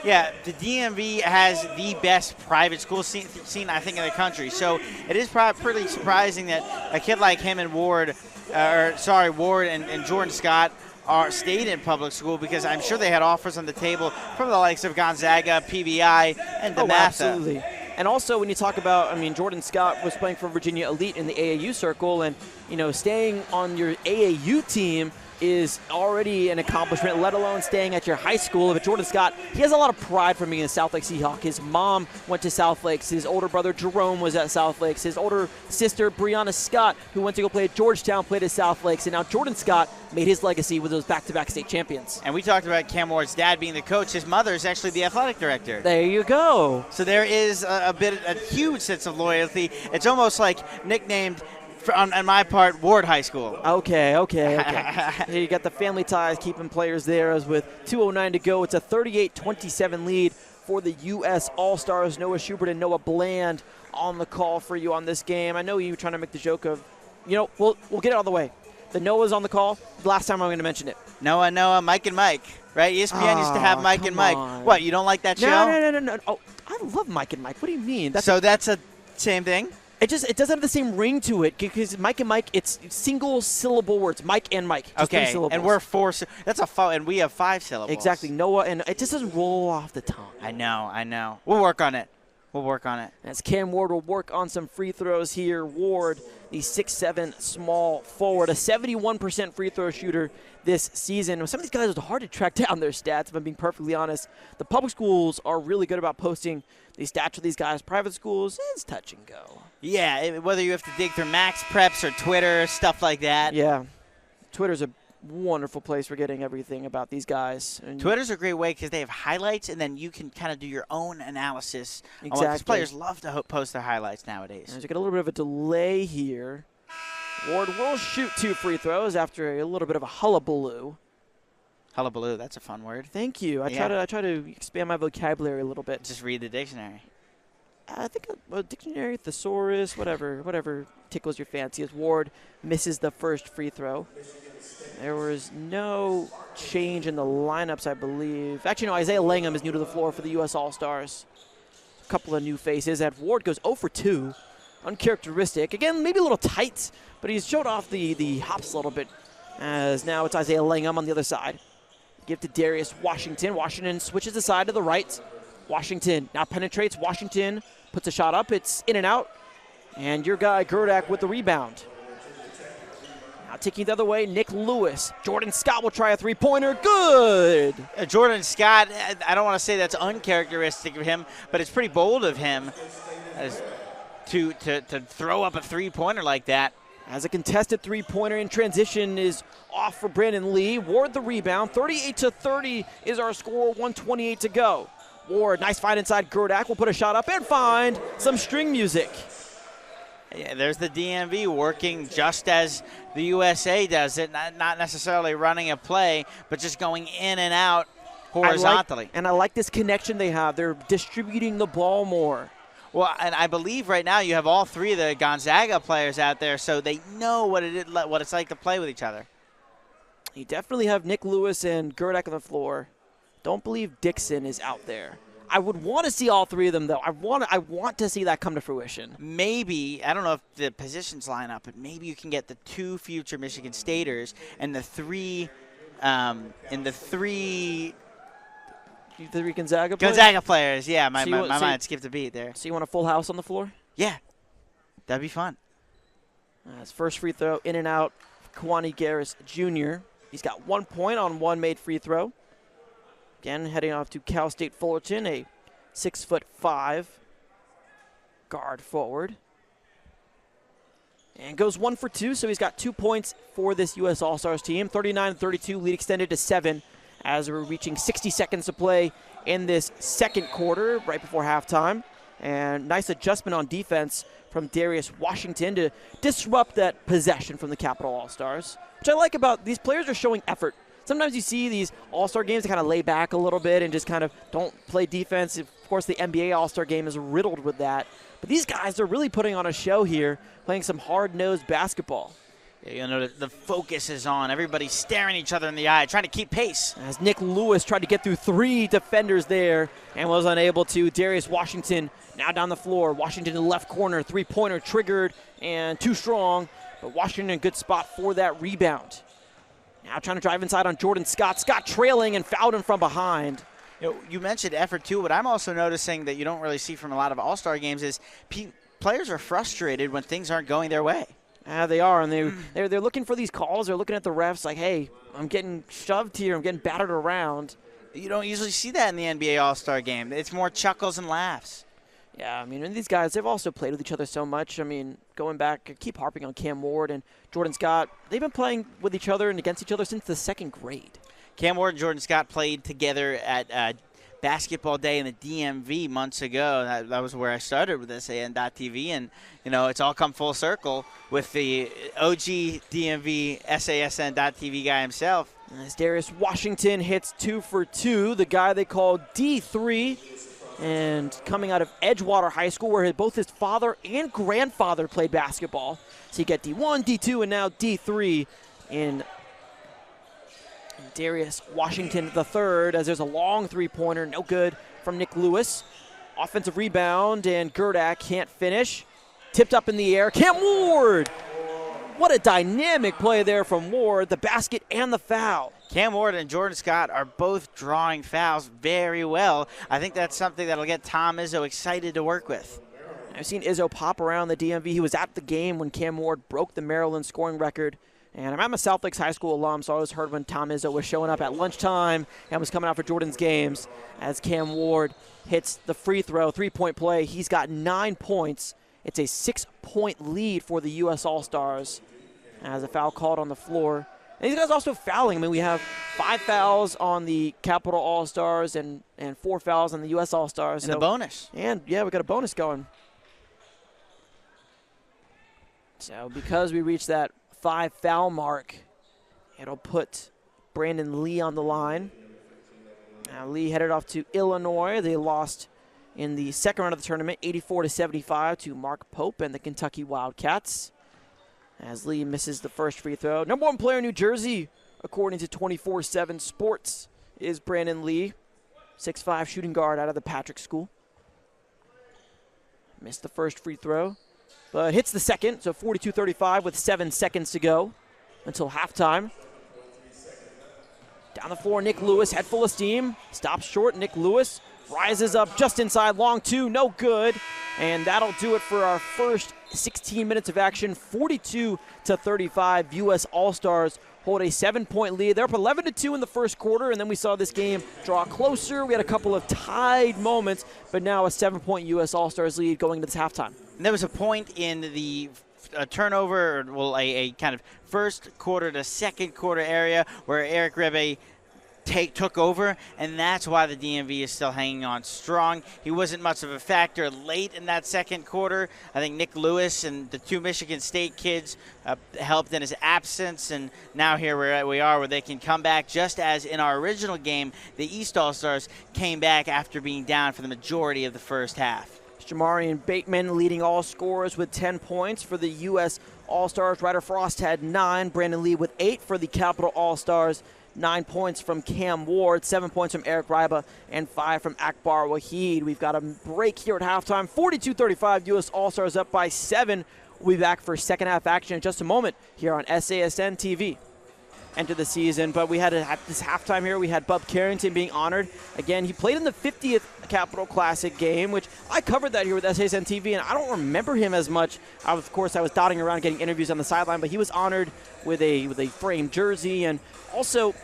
Yeah, the DMV has the best private school scene, I think, in the country. So it is pretty surprising that a kid like him and Ward and Jordan Scott stayed in public school, because I'm sure they had offers on the table from the likes of Gonzaga, PBI, and DeMatha. Oh, absolutely. And also, when you talk about, I mean, Jordan Scott was playing for Virginia Elite in the AAU circle, and, you know, staying on your AAU team is already an accomplishment, let alone staying at your high school. But Jordan Scott, he has a lot of pride from being a South Lake Seahawk. His mom went to South Lakes. His older brother Jerome was at South Lakes. His older sister Brianna Scott, who went to go play at Georgetown, played at South Lakes. And now Jordan Scott made his legacy with those back-to-back state champions. And we talked about Cam Ward's dad being the coach. His mother is actually the athletic director. There you go. So there is a huge sense of loyalty. It's almost like nicknamed, on my part, Ward High School. Okay. Here you got the family ties keeping players there. As with 2:09 to go, it's a 38-27 lead for the U.S. Allstars. Noah Schubert and Noah Bland on the call for you on this game. I know you were trying to make the joke of, you know, we'll get it out of the way. The Noah's on the call. Last time I'm going to mention it. Noah, Mike and Mike, right? ESPN used to have Mike and Mike. On. What, you don't like that show? No. Oh, I love Mike and Mike. What do you mean? That's a same thing? It doesn't have the same ring to it, because Mike and Mike, it's single syllable words. Mike and Mike. Just okay, 3 syllables. and we're 4. That's and we have 5 syllables. Exactly. Noah, and it just doesn't roll off the tongue. I know. We'll work on it. As Cam Ward will work on some free throws here. Ward, the 6'7" small forward, a 71% free throw shooter this season. Some of these guys, it's hard to track down their stats, if I'm being perfectly honest. The public schools are really good about posting these stats for these guys. Private schools, it's touch and go. Yeah, whether you have to dig through Max Preps or Twitter, stuff like that. Yeah. Twitter's a wonderful place for getting everything about these guys. And Twitter's a great way, because they have highlights, and then you can kind of do your own analysis. Exactly. Because players love to post their highlights nowadays. There's a little bit of a delay here. Ward will shoot 2 free throws after a little bit of a hullabaloo. Hullabaloo, that's a fun word. Thank you. I try to expand my vocabulary a little bit. Just read the dictionary. I think a dictionary, thesaurus, whatever tickles your fancy. As Ward misses the first free throw. There was no change in the lineups, I believe. Actually, no, Isaiah Langham is new to the floor for the U.S. Allstars. A couple of new faces. And Ward goes 0 for 2. Uncharacteristic. Again, maybe a little tight, but he's showed off the hops a little bit. As now it's Isaiah Langham on the other side. Give to Darius Washington. Washington switches the side to the right. Washington now penetrates. Washington puts a shot up. It's in and out. And your guy, Gerdak, with the rebound. Now taking the other way, Nick Lewis. Jordan Scott will try a three-pointer. Good! Jordan Scott, I don't want to say that's uncharacteristic of him, but it's pretty bold of him to throw up a three-pointer like that. As a contested three-pointer in transition is off for Brandon Lee. Ward the rebound. 38-30 is our score. 1:28 to go. Ward, nice find inside. Gerdak will put a shot up and find some string music. Yeah, there's the DMV working just as the U.S.A. does it, not necessarily running a play, but just going in and out horizontally. I like this connection they have. They're distributing the ball more. Well, and I believe right now you have all 3 of the Gonzaga players out there, so they know what it's like to play with each other. You definitely have Nick Lewis and Gerdak on the floor. Don't believe Dixon is out there. I would want to see all 3 of them, though. I want to see that come to fruition. Maybe, I don't know if the positions line up, but maybe you can get the 2 future Michigan Staters and the 3 Gonzaga players? Gonzaga players, yeah. My mind skipped a beat there. So you want a full house on the floor? Yeah, that'd be fun. His first free throw, in and out, Kawani Garris Jr. He's got 1 point on 1 made free throw. Again, heading off to Cal State Fullerton, a 6'5" guard forward. And goes 1 for 2, so he's got 2 points for this U.S. Allstars team. 39-32, lead extended to 7 as we're reaching 60 seconds to play in this second quarter, right before halftime. And nice adjustment on defense from Darius Washington to disrupt that possession from the Capital Allstars, which I like about these players are showing effort. Sometimes you see these All-Star games that kind of lay back a little bit and just kind of don't play defense. Of course, the NBA All-Star game is riddled with that. But these guys are really putting on a show here, playing some hard-nosed basketball. You know, the focus is on. Everybody's staring each other in the eye, trying to keep pace. As Nick Lewis tried to get through 3 defenders there and was unable to. Darius Washington now down the floor. Washington in the left corner, three-pointer triggered and too strong. But Washington in a good spot for that rebound. Now trying to drive inside on Jordan Scott. Scott trailing and fouled him from behind. You know, you mentioned effort too, but I'm also noticing that you don't really see from a lot of All-Star games is players are frustrated when things aren't going their way. They are, and they're looking for these calls. They're looking at the refs like, hey, I'm getting shoved here. I'm getting battered around. You don't usually see that in the NBA All-Star game. It's more chuckles and laughs. Yeah, I mean, and these guys, they've also played with each other so much. I mean, going back, I keep harping on Cam Ward and Jordan Scott. They've been playing with each other and against each other since the 2nd grade. Cam Ward and Jordan Scott played together at Basketball Day in the DMV months ago. That was where I started with SAN.TV, and you know it's all come full circle with the OG DMV SASN.TV guy himself. As Darius Washington hits 2 for 2, the guy they call D3, and coming out of Edgewater High School, where both his father and grandfather played basketball. So you get D1, D2, and now D3 in Darius Washington III, as there's a long three-pointer, no good from Nick Lewis. Offensive rebound, and Gerdak can't finish. Tipped up in the air, Cam Ward! What a dynamic play there from Ward, the basket and the foul. Cam Ward and Jordan Scott are both drawing fouls very well. I think that's something that'll get Tom Izzo excited to work with. I've seen Izzo pop around the DMV. He was at the game when Cam Ward broke the Maryland scoring record. And I'm a South Lakes High School alum, so I always heard when Tom Izzo was showing up at lunchtime and was coming out for Jordan's games. As Cam Ward hits the free throw, 3-point play, he's got 9 points. It's a 6-point lead for the U.S. Allstars as a foul called on the floor. And these guys also fouling. I mean, we have 5 fouls on the Capital Allstars and 4 fouls on the U.S. Allstars. And a bonus. And, yeah, we got a bonus going. So because we reached that 5 foul mark, it'll put Brandon Lee on the line. Now Lee headed off to Illinois. They lost in the second round of the tournament, 84-75 to Mark Pope and the Kentucky Wildcats. As Lee misses the first free throw. Number 1 player in New Jersey, according to 24/7 Sports, is Brandon Lee. 6'5" shooting guard out of the Patrick School. Missed the first free throw, but hits the second, so 42-35 with 7 seconds to go until halftime. Down the floor, Nick Lewis, head full of steam. Stops short, Nick Lewis rises up just inside, long 2, no good. And that'll do it for our first 16 minutes of action. 42-35, U.S. Allstars hold a 7-point lead. They're up 11-2 in the first quarter, and then we saw this game draw closer. We had a couple of tied moments, but now a 7-point U.S. Allstars lead going into this halftime. And there was a point in the turnover, well, a kind of first quarter to second quarter area where Eric Rebe took over, and that's why the DMV is still hanging on strong. He wasn't much of a factor late in that second quarter. I think Nick Lewis and the 2 Michigan State kids helped in his absence, and now here we are where they can come back, just as in our original game, the East All-Stars came back after being down for the majority of the first half. Jamarion Batemon leading all scorers with 10 points for the U.S. All-Stars. Ryder Frost had 9. Brandon Lee with 8 for the Capital Allstars. 9 points from Cam Ward, 7 points from Eric Ryba, and 5 from Akbar Waheed. We've got a break here at halftime. 42-35, U.S. All-Stars up by 7. We'll be back for second half action in just a moment here on SASN TV. Enter the season, but we had at this halftime here, we had Bub Carrington being honored. Again, he played in the 50th Capital Classic game, which I covered that here with SASN TV, and I don't remember him as much. Of course, I was dotting around getting interviews on the sideline, but he was honored with a framed jersey. And also,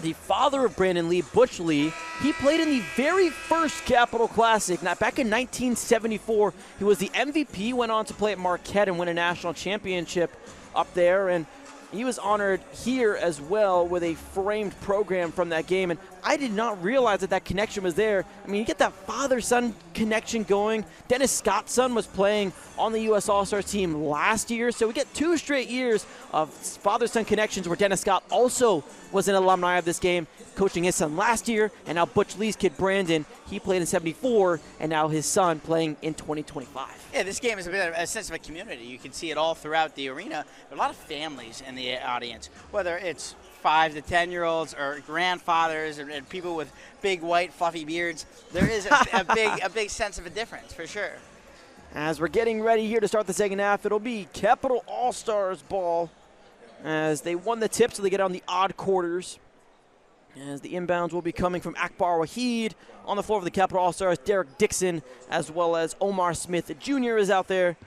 the father of Brandon Lee, Butch Lee, he played in the very first Capital Classic. Now, back in 1974, he was the MVP, went on to play at Marquette and win a national championship up there. And he was honored here as well with a framed program from that game, and I did not realize that that connection was there. I mean, you get that father-son connection going. Dennis Scott's son was playing on the U.S. All-Stars team last year, so we get 2 straight years of father-son connections where Dennis Scott also was an alumni of this game, coaching his son last year, and now Butch Lee's kid Brandon, he played in '74, and now his son playing in 2025. Yeah, this game is a bit of a sense of a community. You can see it all throughout the arena. There are a lot of families in the audience, whether it's 5 to 10-year-olds or grandfathers and people with big white fluffy beards. There is a big sense of a difference for sure. As we're getting ready here to start the second half, it'll be Capital Allstars ball as they won the tip, so they get on the odd quarters. As the inbounds will be coming from Akbar Wahid. On the floor of the Capital Allstars, Derek Dixon, as well as Omar Smith Jr. is out there.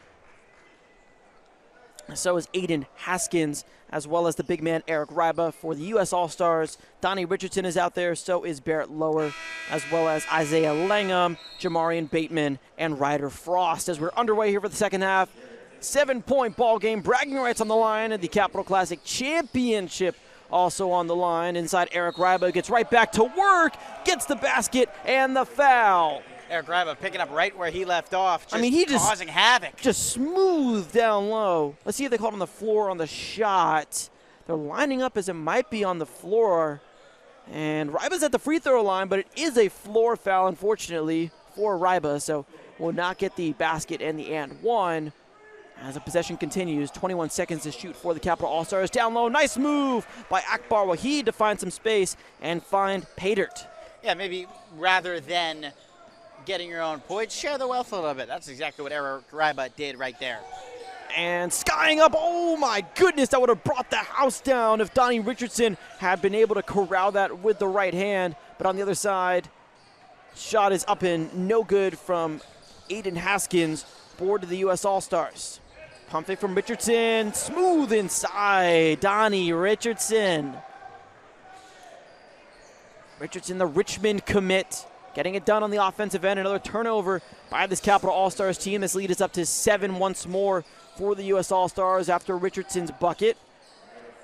So is Aiden Haskins, as well as the big man Eric Ryba for the U.S. All-Stars. Donnie Richardson is out there, so is Barrett Lower, as well as Isaiah Langham, Jamarion Batemon, and Ryder Frost. As we're underway here for the second half, 7-point ball game, bragging rights on the line, and the Capital Classic Championship also on the line. Inside, Eric Ryba gets right back to work, gets the basket and the foul. Eric Ryba picking up right where he left off, just he causing havoc. Just smooth down low. Let's see if they call it on the floor on the shot. They're lining up as it might be on the floor. And Ryba's at the free throw line, but it is a floor foul, unfortunately, for Ryba. So will not get the basket and the and one. As the possession continues, 21 seconds to shoot for the Capital Allstars. Down low, nice move by Akbar Wahid to find some space and find Paydirt. Yeah, maybe rather than getting your own points, share the wealth a little bit. That's exactly what Eric Ryba did right there. And skying up, oh my goodness, that would have brought the house down if Donnie Richardson had been able to corral that with the right hand. But on the other side, shot is up and no good from Aiden Haskins, board to the U.S. All-Stars. Pump fake from Richardson, smooth inside, Donnie Richardson. Richardson, the Richmond commit, getting it done on the offensive end. Another turnover by this Capital All-Stars team. This lead is up to 7 once more for the U.S. All-Stars after Richardson's bucket.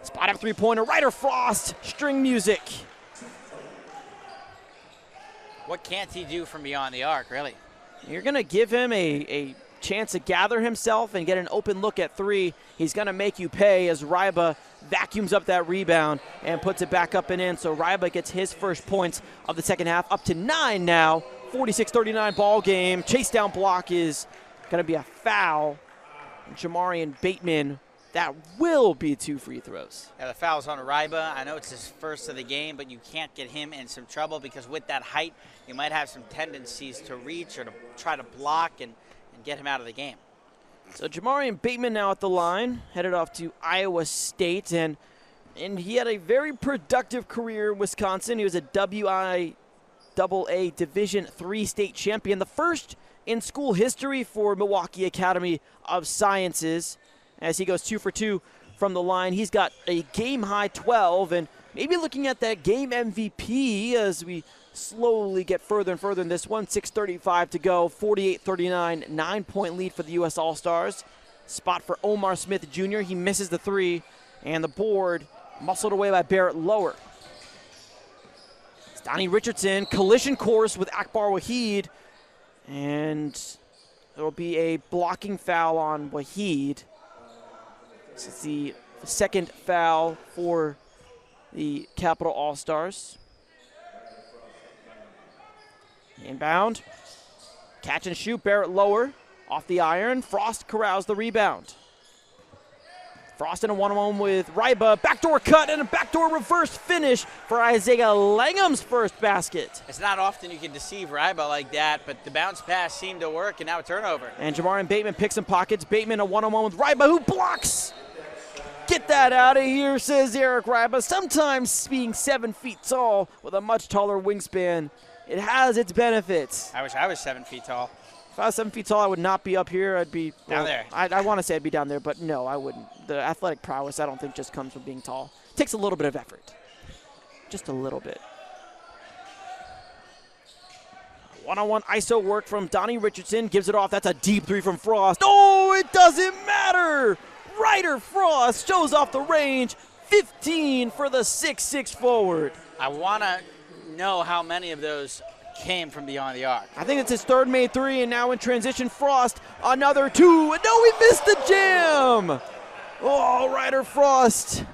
Spot up three-pointer, Ryder Frost, string music. What can't he do from beyond the arc, really? You're going to give him a chance to gather himself and get an open look at three. He's going to make you pay as Ryba vacuums up that rebound and puts it back up and in. So Ryba gets his first points of the second half, up to 9 now. 46-39 ball game. Chase down block is going to be a foul. Jamarion Batemon, that will be 2 free throws. Yeah, the foul's on Ryba. I know it's his first of the game, but you can't get him in some trouble because with that height, you might have some tendencies to reach or to try to block and get him out of the game. So Jamarion Batemon now at the line, headed off to Iowa State, and he had a very productive career in Wisconsin. He was a WIAA Division III state champion, the first in school history for Milwaukee Academy of Sciences. As he goes 2 for 2 from the line, he's got a game-high 12, and maybe looking at that game MVP as we slowly get further and further in this one. 6:35 to go, 48-39, 9-point lead for the U.S. All-Stars. Spot for Omar Smith Jr. He misses the 3, and the board muscled away by Barrett Lower. It's Donnie Richardson, collision course with Akbar Wahid, and there will be a blocking foul on Wahid. This is the second foul for the Capital All-Stars. Inbound. Catch and shoot, Barrett Lower off the iron. Frost corrals the rebound. Frost in a one-on-one with Ryba. Backdoor cut and a backdoor reverse finish for Isaiah Langham's first basket. It's not often you can deceive Ryba like that, but the bounce pass seemed to work, and now a turnover. And Jamarion Batemon picks some pockets. Batemon a one-on-one with Ryba, who blocks. Get that out of here, says Eric Ryba. Sometimes being 7 feet tall with a much taller wingspan, it has its benefits. I wish I was 7 feet tall. If I was 7 feet tall, I would not be up here. I'd be down there. I want to say I'd be down there, but no, I wouldn't. The athletic prowess, I don't think, just comes from being tall. It takes a little bit of effort. Just a little bit. One-on-one ISO work from Donnie Richardson. Gives it off. That's a deep 3 from Frost. Oh, it doesn't matter. Ryder Frost shows off the range. 15 for the 6'6" forward. I want to know how many of those came from beyond the arc. I think it's his third made three, and now in transition, Frost, another two, and no, he missed the jam! Oh, Ryder Frost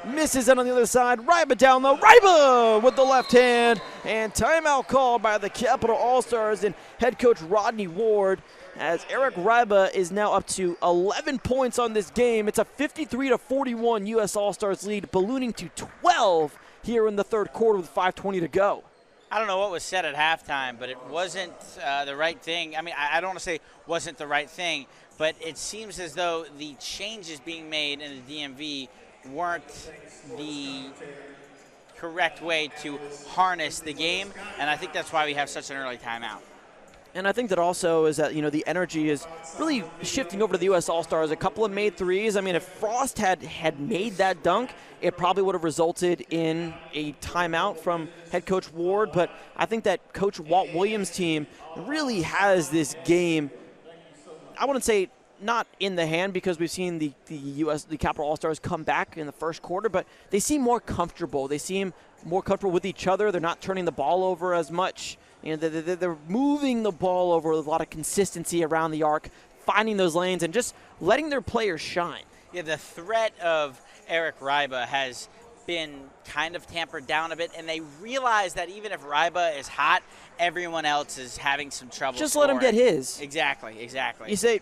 misses it on the other side. Ryba down low, Ryba with the left hand, and timeout called by the Capital Allstars and head coach Rodney Ward, as Eric Ryba is now up to 11 points on this game. It's a 53-41 U.S. Allstars lead, ballooning to 12 here in the third quarter with 5:20 to go. I don't know what was said at halftime, but it wasn't the right thing. I mean, I don't want to say wasn't the right thing, but it seems as though the changes being made in the DMV weren't the correct way to harness the game, and I think that's why we have such an early timeout. And I think that also is that, the energy is really shifting over to the U.S. All-Stars. A couple of made threes. I mean, if Frost had made that dunk, it probably would have resulted in a timeout from head coach Ward. But I think that Coach Walt Williams' team really has this game, I wouldn't say not in the hand, because we've seen the Capital All-Stars come back in the first quarter, but they seem more comfortable. They seem more comfortable with each other. They're not turning the ball over as much. They're moving the ball over with a lot of consistency around the arc, finding those lanes, and just letting their players shine. Yeah, the threat of Eric Ryba has been kind of tampered down a bit, and they realize that even if Ryba is hot, everyone else is having some trouble Just scoring. let him get his. Exactly. You say,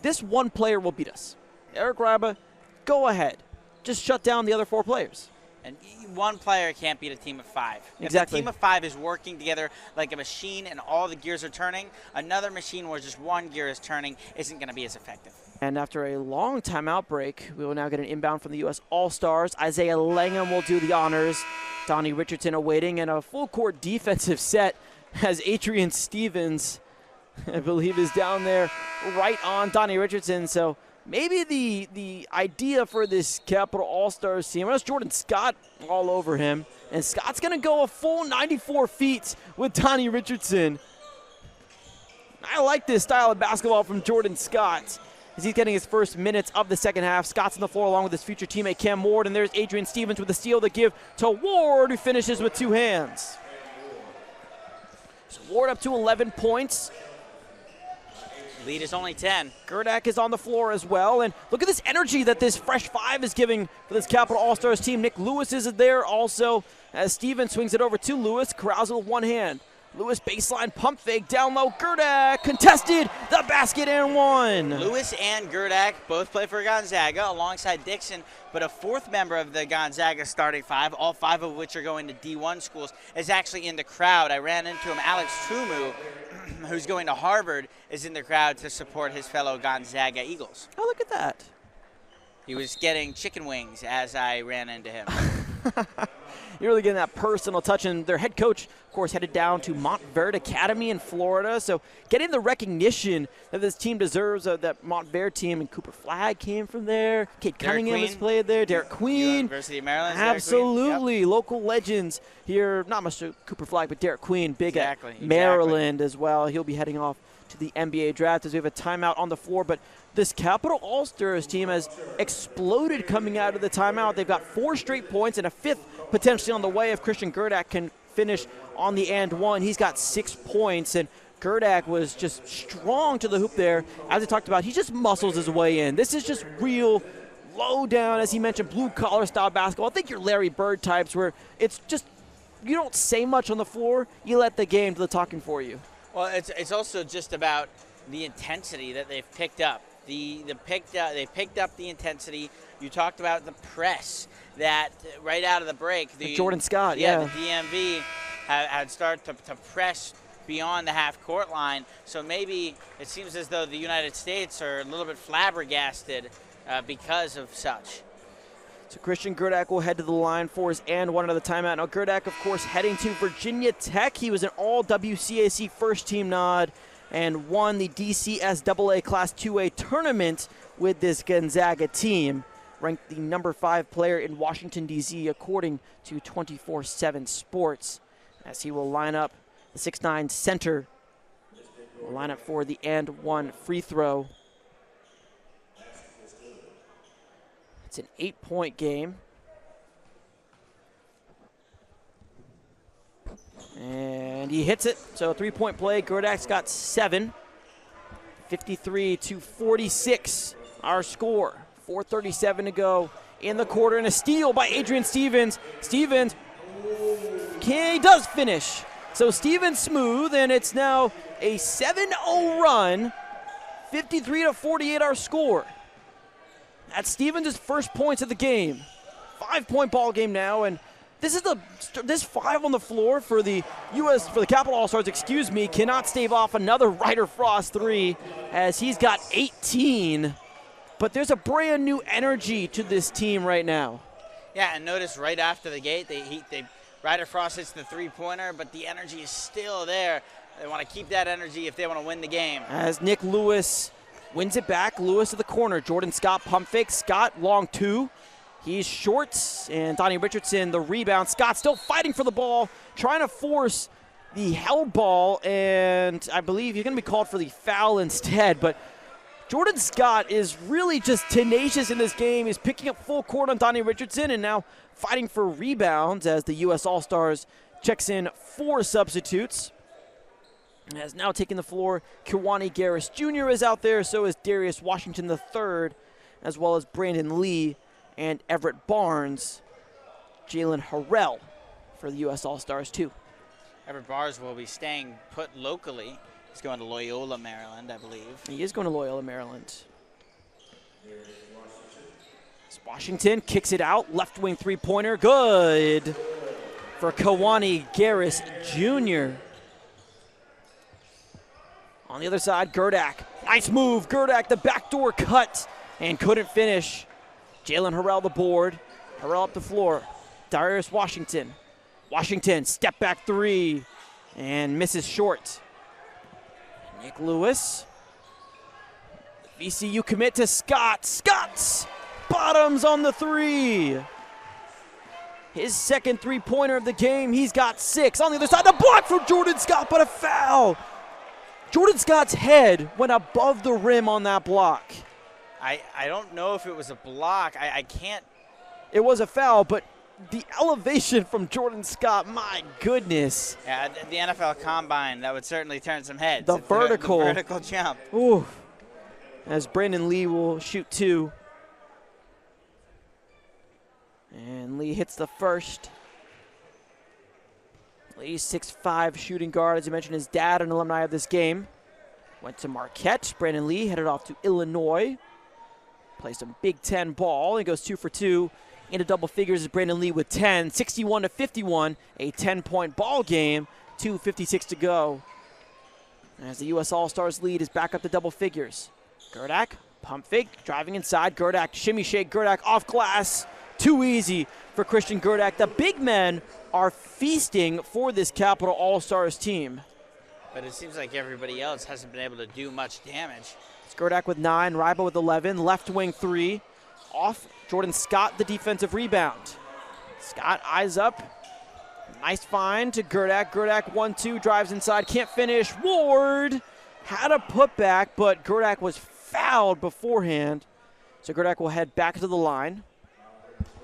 this one player will beat us. Eric Ryba, go ahead. Just shut down the other four players. And one player can't beat a team of five. Exactly. If a team of five is working together like a machine and all the gears are turning, another machine where just one gear is turning isn't going to be as effective. And after a long timeout break, we will now get an inbound from the U.S. All-Stars. Isaiah Langham will do the honors. Donnie Richardson awaiting, and a full-court defensive set as Adrian Stevens, I believe, is down there right on Donnie Richardson. So maybe the idea for this Capital All-Stars team, that's Jordan Scott all over him. And Scott's going to go a full 94 feet with Donnie Richardson. I like this style of basketball from Jordan Scott, as he's getting his first minutes of the second half. Scott's on the floor along with his future teammate Cam Ward, and there's Adrian Stevens with the steal to give to Ward, who finishes with two hands. So Ward up to 11 points. Lead is only 10. Gerdak is on the floor as well, and look at this energy that this fresh five is giving for this Capital All-Stars team. Nick Lewis is there also, as Stevens swings it over to Lewis. Carousel with one hand. Lewis baseline pump fake down low. Gerdak contested the basket and one. Lewis and Gerdak both play for Gonzaga alongside Dixon, but a fourth member of the Gonzaga starting five, all five of which are going to D1 schools, is actually in the crowd. I ran into him. Alex Trumu, who's going to Harvard, is in the crowd to support his fellow Gonzaga Eagles. Oh, look at that. He was getting chicken wings as I ran into him. You're really getting that personal touch, and their head coach, of course, headed down to Montverde Academy in Florida. So getting the recognition that this team deserves, that Montverde team, and Cooper Flagg came from there. Kate Cunningham has played there. Derek Queen. University of Maryland. Absolutely. Yep. Local legends here. Not much Cooper Flagg, but Derek Queen, big exactly. at Maryland as well. He'll be heading off to the NBA draft as we have a timeout on the floor. But this Capital All-Stars team has exploded coming out of the timeout. They've got 4 straight points and a fifth potentially on the way if Christian Gerdak can finish on the and one. He's got 6 points, and Gerdak was just strong to the hoop there. As I talked about, he just muscles his way in. This is just real low down, as he mentioned, blue-collar style basketball. I think you're Larry Bird types where it's just you don't say much on the floor. You let the game do the talking for you. Well, it's also just about the intensity that they've picked up. They picked up the intensity. You talked about the press that right out of the break. Jordan Scott, yeah. The DMV had started to press beyond the half-court line. So maybe it seems as though the United States are a little bit flabbergasted because of such. So Christian Gerdak will head to the line for his and one another timeout. Now Gerdak, of course, heading to Virginia Tech. He was an all-WCAC first-team nod and won the DCSAA Class 2A tournament with this Gonzaga team. Ranked the number 5 player in Washington, D.C., according to 24/7 Sports, as he will line up the 6'9" center. Will line up for the and one free throw. It's an 8-point game. And he hits it. So 3-point play. Gerdak's got 7. 53-46, our score. 4:37 to go in the quarter, and a steal by Adrian Stevens. Stevens, he does finish. So Stevens smooth, and it's now a 7-0 run. 53-48, our score. That's Stevens' first points of the game. 5-point ball game now, and this 5 on the floor for the Capital Allstars, cannot stave off another Ryder Frost 3 as he's got 18. But there's a brand new energy to this team right now. Yeah, and notice right after the gate, Ryder Frost hits the 3-pointer, but the energy is still there. They want to keep that energy if they want to win the game. As Nick Lewis wins it back, Lewis to the corner. Jordan Scott pump fake. Scott long 2. He's short, and Donnie Richardson the rebound. Scott still fighting for the ball, trying to force the held ball, and I believe he's going to be called for the foul instead. But Jordan Scott is really just tenacious in this game. He's picking up full court on Donnie Richardson and now fighting for rebounds as the U.S. All-Stars checks in 4 substitutes. Has now taken the floor. Kiwani Garris Jr. is out there, so is Darius Washington III, as well as Brandon Lee and Everett Barnes. Jalen Harrell for the U.S. All-Stars too. Everett Barnes will be staying put locally. He's going to Loyola, Maryland, I believe. He is going to Loyola, Maryland. Washington kicks it out. Left wing 3-pointer. Good for Kiwani Garris Jr. On the other side, Gerdak. Nice move. Gerdak, the backdoor cut, and couldn't finish. Jalen Harrell the board. Harrell up the floor. Darius Washington. Washington, step back 3, and misses short. Nick Lewis. VCU commit to Scott. Scott's bottoms on the 3. His second 3-pointer of the game. He's got 6. On the other side, the block from Jordan Scott, but a foul. Jordan Scott's head went above the rim on that block. I don't know if it was a block. I can't. It was a foul, but the elevation from Jordan Scott, my goodness. Yeah, the NFL Combine, that would certainly turn some heads. The vertical. The vertical jump. Ooh. As Brandon Lee will shoot 2. And Lee hits the first. Lee, 6'5", shooting guard. As I mentioned, his dad, an alumni of this game. Went to Marquette. Brandon Lee headed off to Illinois. Plays some Big Ten ball. He goes 2 for 2 into double figures as Brandon Lee with 10. 61-51, a 10-point ball game. 2:56 to go. As the U.S. All-Stars lead is back up to double figures. Gerdak, pump fake, driving inside. Gerdak, shimmy shake. Gerdak off glass. Too easy for Christian Gerdak. The big men are feasting for this Capital All-Stars team. But it seems like everybody else hasn't been able to do much damage. Gerdak with 9, Ryder with 11, left wing 3. Off Jordan Scott, the defensive rebound. Scott eyes up. Nice find to Gerdak. Gerdak 1-2, drives inside, can't finish. Ward had a putback, but Gerdak was fouled beforehand. So Gerdak will head back to the line.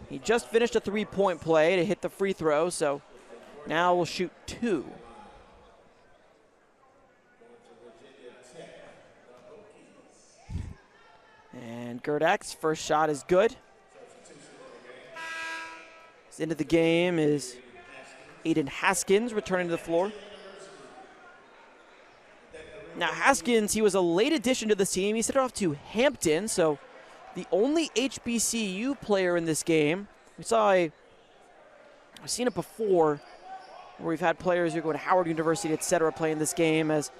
He just finished a 3-point play to hit the free throw, so now we'll shoot 2. And Gerdak's first shot is good. Into the game is Aiden Haskins returning to the floor. Now Haskins, he was a late addition to the team. He sent it off to Hampton, so the only HBCU player in this game. We've seen it before where we've had players who go to Howard University, etc., playing this game. As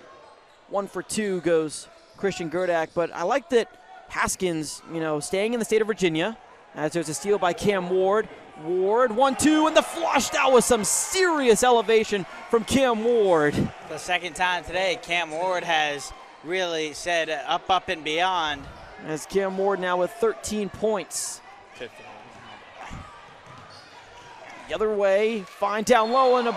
1 for 2 goes Christian Gerdak. But I like that Haskins, staying in the state of Virginia, as there's a steal by Cam Ward. Ward, 1-2, and the flush. That was some serious elevation from Cam Ward. The second time today, Cam Ward has really said up, and beyond. As Cam Ward now with 13 points. 15. The other way, fine down low, and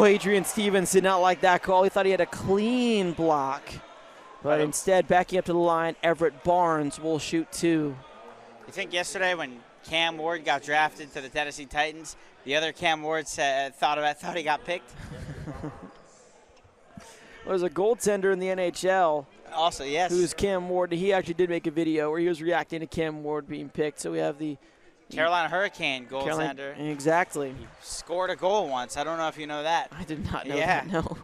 Adrian Stevens did not like that call. He thought he had a clean block. But instead, backing up to the line, Everett Barnes will shoot 2. You think yesterday when Cam Ward got drafted to the Tennessee Titans, the other Cam Ward thought he got picked? There's a goaltender in the NHL. Also, yes. Who's Cam Ward. He actually did make a video where he was reacting to Cam Ward being picked. So we have the Carolina Hurricane goaltender. Exactly. He scored a goal once. I don't know if you know that. I did not know that, no.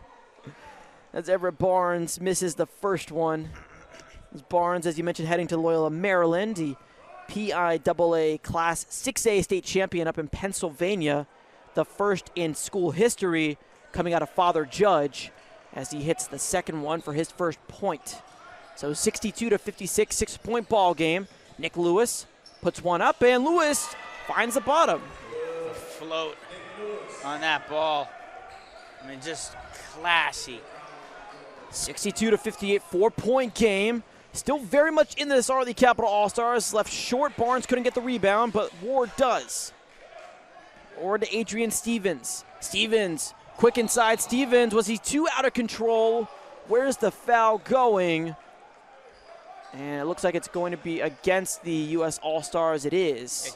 As Everett Barnes misses the first one. As Barnes, as you mentioned, heading to Loyola, Maryland. The PIAA Class 6A state champion up in Pennsylvania. The first in school history coming out of Father Judge as he hits the second one for his first point. So 62-56, 6-point ball game. Nick Lewis puts one up, and Lewis finds the bottom. Float on that ball. I mean, just classy. 62-58, 4-point game. Still very much in this are the Capital Allstars. Left short, Barnes couldn't get the rebound, but Ward does. Ward to Adrian Stevens. Stevens, quick inside. Stevens, was he too out of control? Where's the foul going? And it looks like it's going to be against the U.S. Allstars. It is.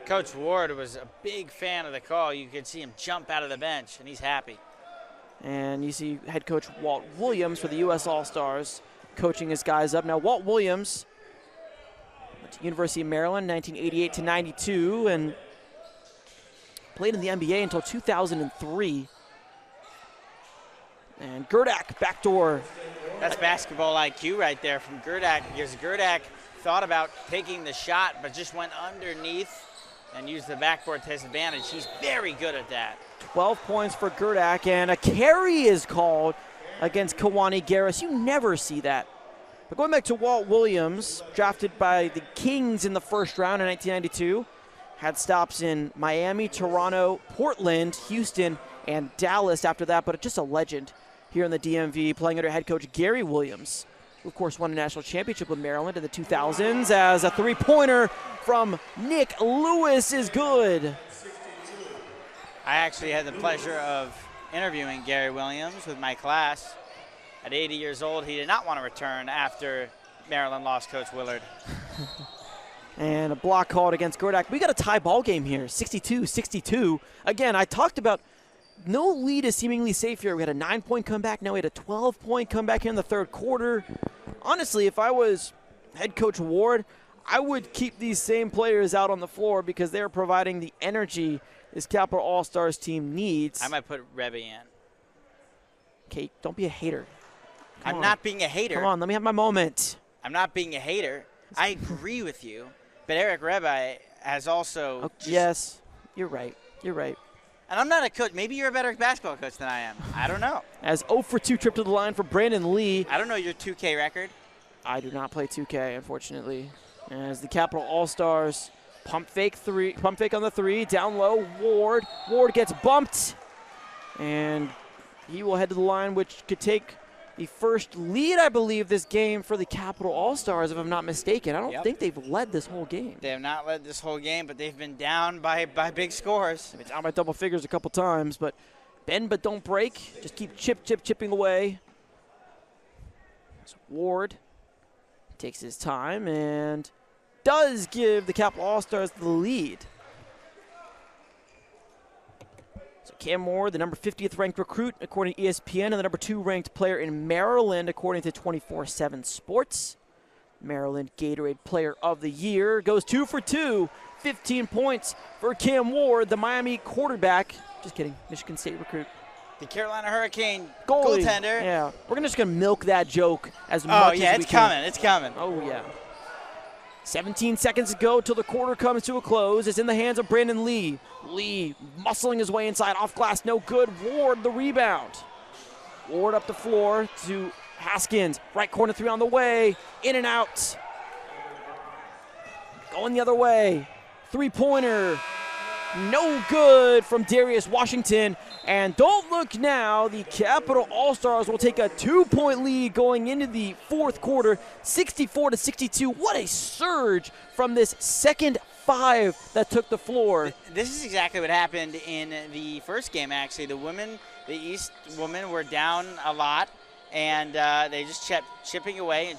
Coach Ward was a big fan of the call. You could see him jump out of the bench, and he's happy. And you see head coach Walt Williams for the U.S. Allstars coaching his guys up. Now, Walt Williams went to University of Maryland, 1988 to 92, and played in the NBA until 2003. And Gerdak, backdoor. That's basketball IQ right there from Gerdak, because Gerdak thought about taking the shot but just went underneath and used the backboard to his advantage. He's very good at that. 12 points for Gerdak, and a carry is called against Kawani Garris. You never see that. But going back to Walt Williams, drafted by the Kings in the first round in 1992, had stops in Miami, Toronto, Portland, Houston, and Dallas after that, but just a legend here in the DMV, playing under head coach Gary Williams, who of course won a national championship with Maryland in the 2000s, as a three-pointer from Nick Lewis is good. I actually had the pleasure of interviewing Gary Williams with my class. At 80 years old, he did not want to return after Maryland lost Coach Willard. And a block called against Gerdak. We got a tie ball game here, 62-62. Again, I talked about no lead is seemingly safe here. We had a 9-point comeback. Now we had a 12-point comeback here in the third quarter. Honestly, if I was head coach Ward, I would keep these same players out on the floor because they're providing the energy this Capital Allstars team needs. I might put Rebbe in. Okay, don't be a hater. I'm not being a hater. Come on, let me have my moment. I'm not being a hater. I agree with you. But Eric Rebbe has also... Oh, yes, you're right. You're right. And I'm not a coach. Maybe you're a better basketball coach than I am. I don't know. As 0 for 2 trip to the line for Brandon Lee. I don't know your 2K record. I do not play 2K, unfortunately. As the Capital Allstars pump fake on the three, down low, Ward. Ward gets bumped, and he will head to the line, which could take the first lead, I believe, this game for the Capital Allstars, if I'm not mistaken. I don't think they've led this whole game. They have not led this whole game, but they've been down by big scores. They've been down by double figures a couple times, but bend but don't break. Just keep chipping away. So Ward takes his time and does give the Capital Allstars the lead. So Cam Moore, the number 50th ranked recruit according to ESPN, and the number 2 ranked player in Maryland according to 24/7 Sports. Maryland Gatorade Player of the Year goes 2 for 2, 15 points for Cam Ward, the Miami quarterback. Just kidding, Michigan State recruit. The Carolina Hurricane goaltender. Yeah, we're just gonna milk that joke as much as we can. Oh yeah, it's coming. It's coming. Oh yeah. 17 seconds to go till the quarter comes to a close. It's in the hands of Brandon Lee. Lee muscling his way inside, off glass, no good. Ward the rebound. Ward up the floor to Haskins. Right corner three on the way. In and out. Going the other way. Three-pointer. No good from Darius Washington. And don't look now, the Capital Allstars will take a 2-point lead going into the fourth quarter, 64-62. What a surge from this second 5 that took the floor. This is exactly what happened in the first game, actually. The East women were down a lot, and they just kept chipping away,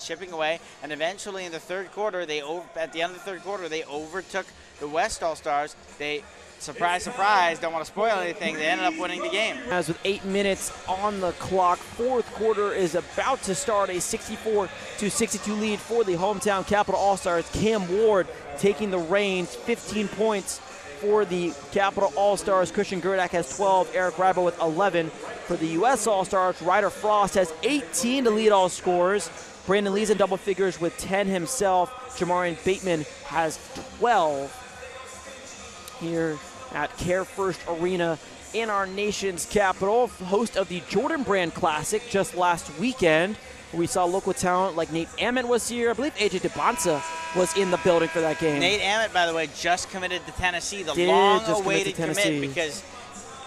and eventually in the third quarter, at the end of the third quarter, they overtook the West Allstars. They, surprise, surprise, don't want to spoil anything, they ended up winning the game. As with 8 minutes on the clock, fourth quarter is about to start. A 64-62 lead for the hometown Capital Allstars. Cam Ward taking the reins, 15 points for the Capital Allstars. Christian Gerdak has 12, Eric Ryder with 11. For the U.S. Allstars, Ryder Frost has 18 to lead all scorers. Brandon Lee's in double figures with 10 himself. Jamarion Batemon has 12 here at Carefirst Arena in our nation's capital, host of the Jordan Brand Classic just last weekend. We saw local talent like Nate Ament was here. I believe AJ DeBonsa was in the building for that game. Nate Ament, by the way, just committed to Tennessee, the long-awaited commit, because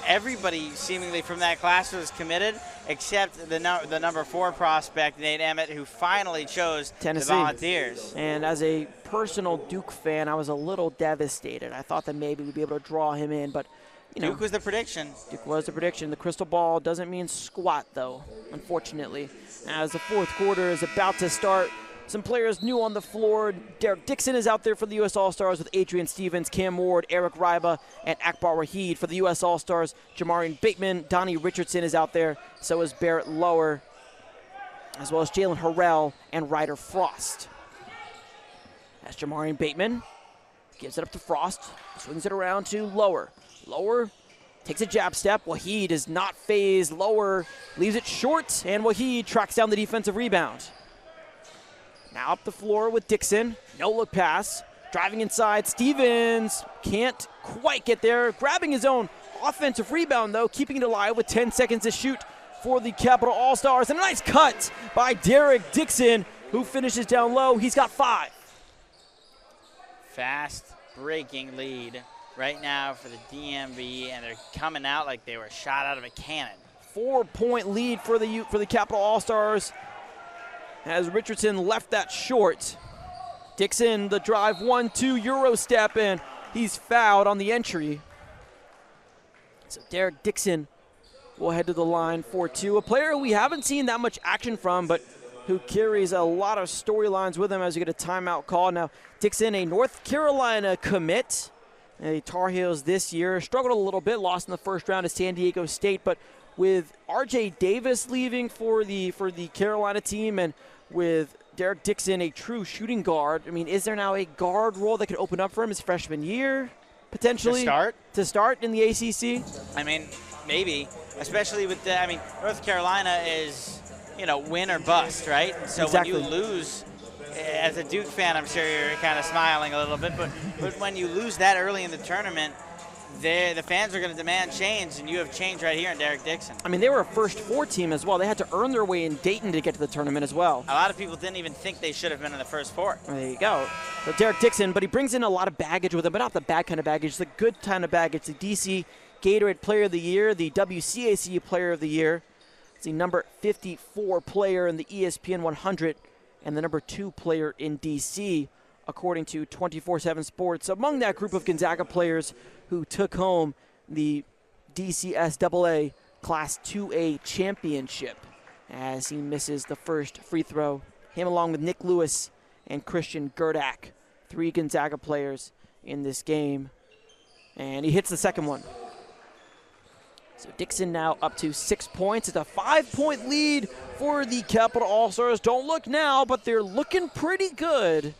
everybody seemingly from that class was committed except the number 4 prospect, Nate Ament, who finally chose Tennessee. The Volunteers. And as a personal Duke fan, I was a little devastated. I thought that maybe we'd be able to draw him in, but Duke was the prediction. Duke was the prediction. The crystal ball doesn't mean squat, though, unfortunately. As the fourth quarter is about to start, some players new on the floor. Derek Dixon is out there for the U.S. Allstars with Adrian Stevens, Cam Ward, Eric Ryba, and Akbar Wahid. For the U.S. Allstars, Jamarion Bateman, Donnie Richardson is out there. So is Barrett Lower, as well as Jalen Harrell and Ryder Frost. As Jamarion Bateman gives it up to Frost, swings it around to Lower. Lower takes a jab step. Wahid is not phased. Lower leaves it short, and Wahid tracks down the defensive rebound. Now up the floor with Dixon. No look pass. Driving inside. Stevens can't quite get there. Grabbing his own offensive rebound, though, keeping it alive with 10 seconds to shoot for the Capital Allstars. And a nice cut by Derek Dixon, who finishes down low. He's got 5. Fast breaking lead right now for the DMV, and they're coming out like they were shot out of a cannon. 4-point lead for the Capital Allstars as Richardson left that short. Dixon, the drive, 1-2 Euro step, and he's fouled on the entry. So Derek Dixon will head to the line for 2. A player we haven't seen that much action from, but who carries a lot of storylines with him as you get a timeout call. Now, Dixon, a North Carolina commit. The Tar Heels this year struggled a little bit, lost in the first round to San Diego State, but with R.J. Davis leaving for the Carolina team, and with Derek Dixon, a true shooting guard, I mean, is there now a guard role that could open up for him his freshman year, potentially? To start in the ACC? I mean, maybe, especially with North Carolina is, win or bust, right? And so exactly. When you lose, as a Duke fan, I'm sure you're kind of smiling a little bit, but when you lose that early in the tournament, the fans are going to demand change, and you have change right here in Derek Dixon. I mean, they were a first 4 team as well. They had to earn their way in Dayton to get to the tournament as well. A lot of people didn't even think they should have been in the first 4. There you go. So Derek Dixon, but he brings in a lot of baggage with him, but not the bad kind of baggage, the good kind of baggage. The DC Gatorade Player of the Year, the WCAC Player of the Year. It's the number 54 player in the ESPN 100, and the number 2 player in DC, according to 24/7 Sports. Among that group of Gonzaga players who took home the DCSAA Class 2A championship, as he misses the first free throw. Him along with Nick Lewis and Christian Gerdak, 3 Gonzaga players in this game. And he hits the second one. So Dixon now up to 6 points. It's a 5-point lead for the Capital Allstars. Don't look now, but they're looking pretty good.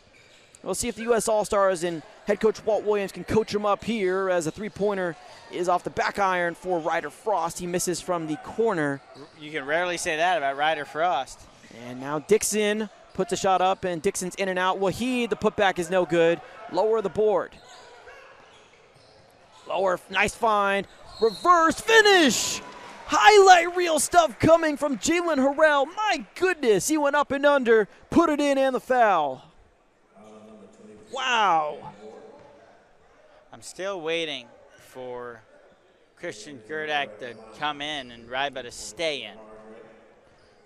We'll see if the U.S. Allstars and head coach Walt Williams can coach them up here, as a 3-pointer is off the back iron for Ryder Frost. He misses from the corner. You can rarely say that about Ryder Frost. And now Dixon puts a shot up, and Dixon's in and out. Wahid, the putback is no good. Lower the board. Lower, nice find. Reverse finish. Highlight reel stuff coming from Jalen Harrell. My goodness, he went up and under, put it in, and the foul. Wow. I'm still waiting for Christian Gerdak to come in and Ryba to stay in.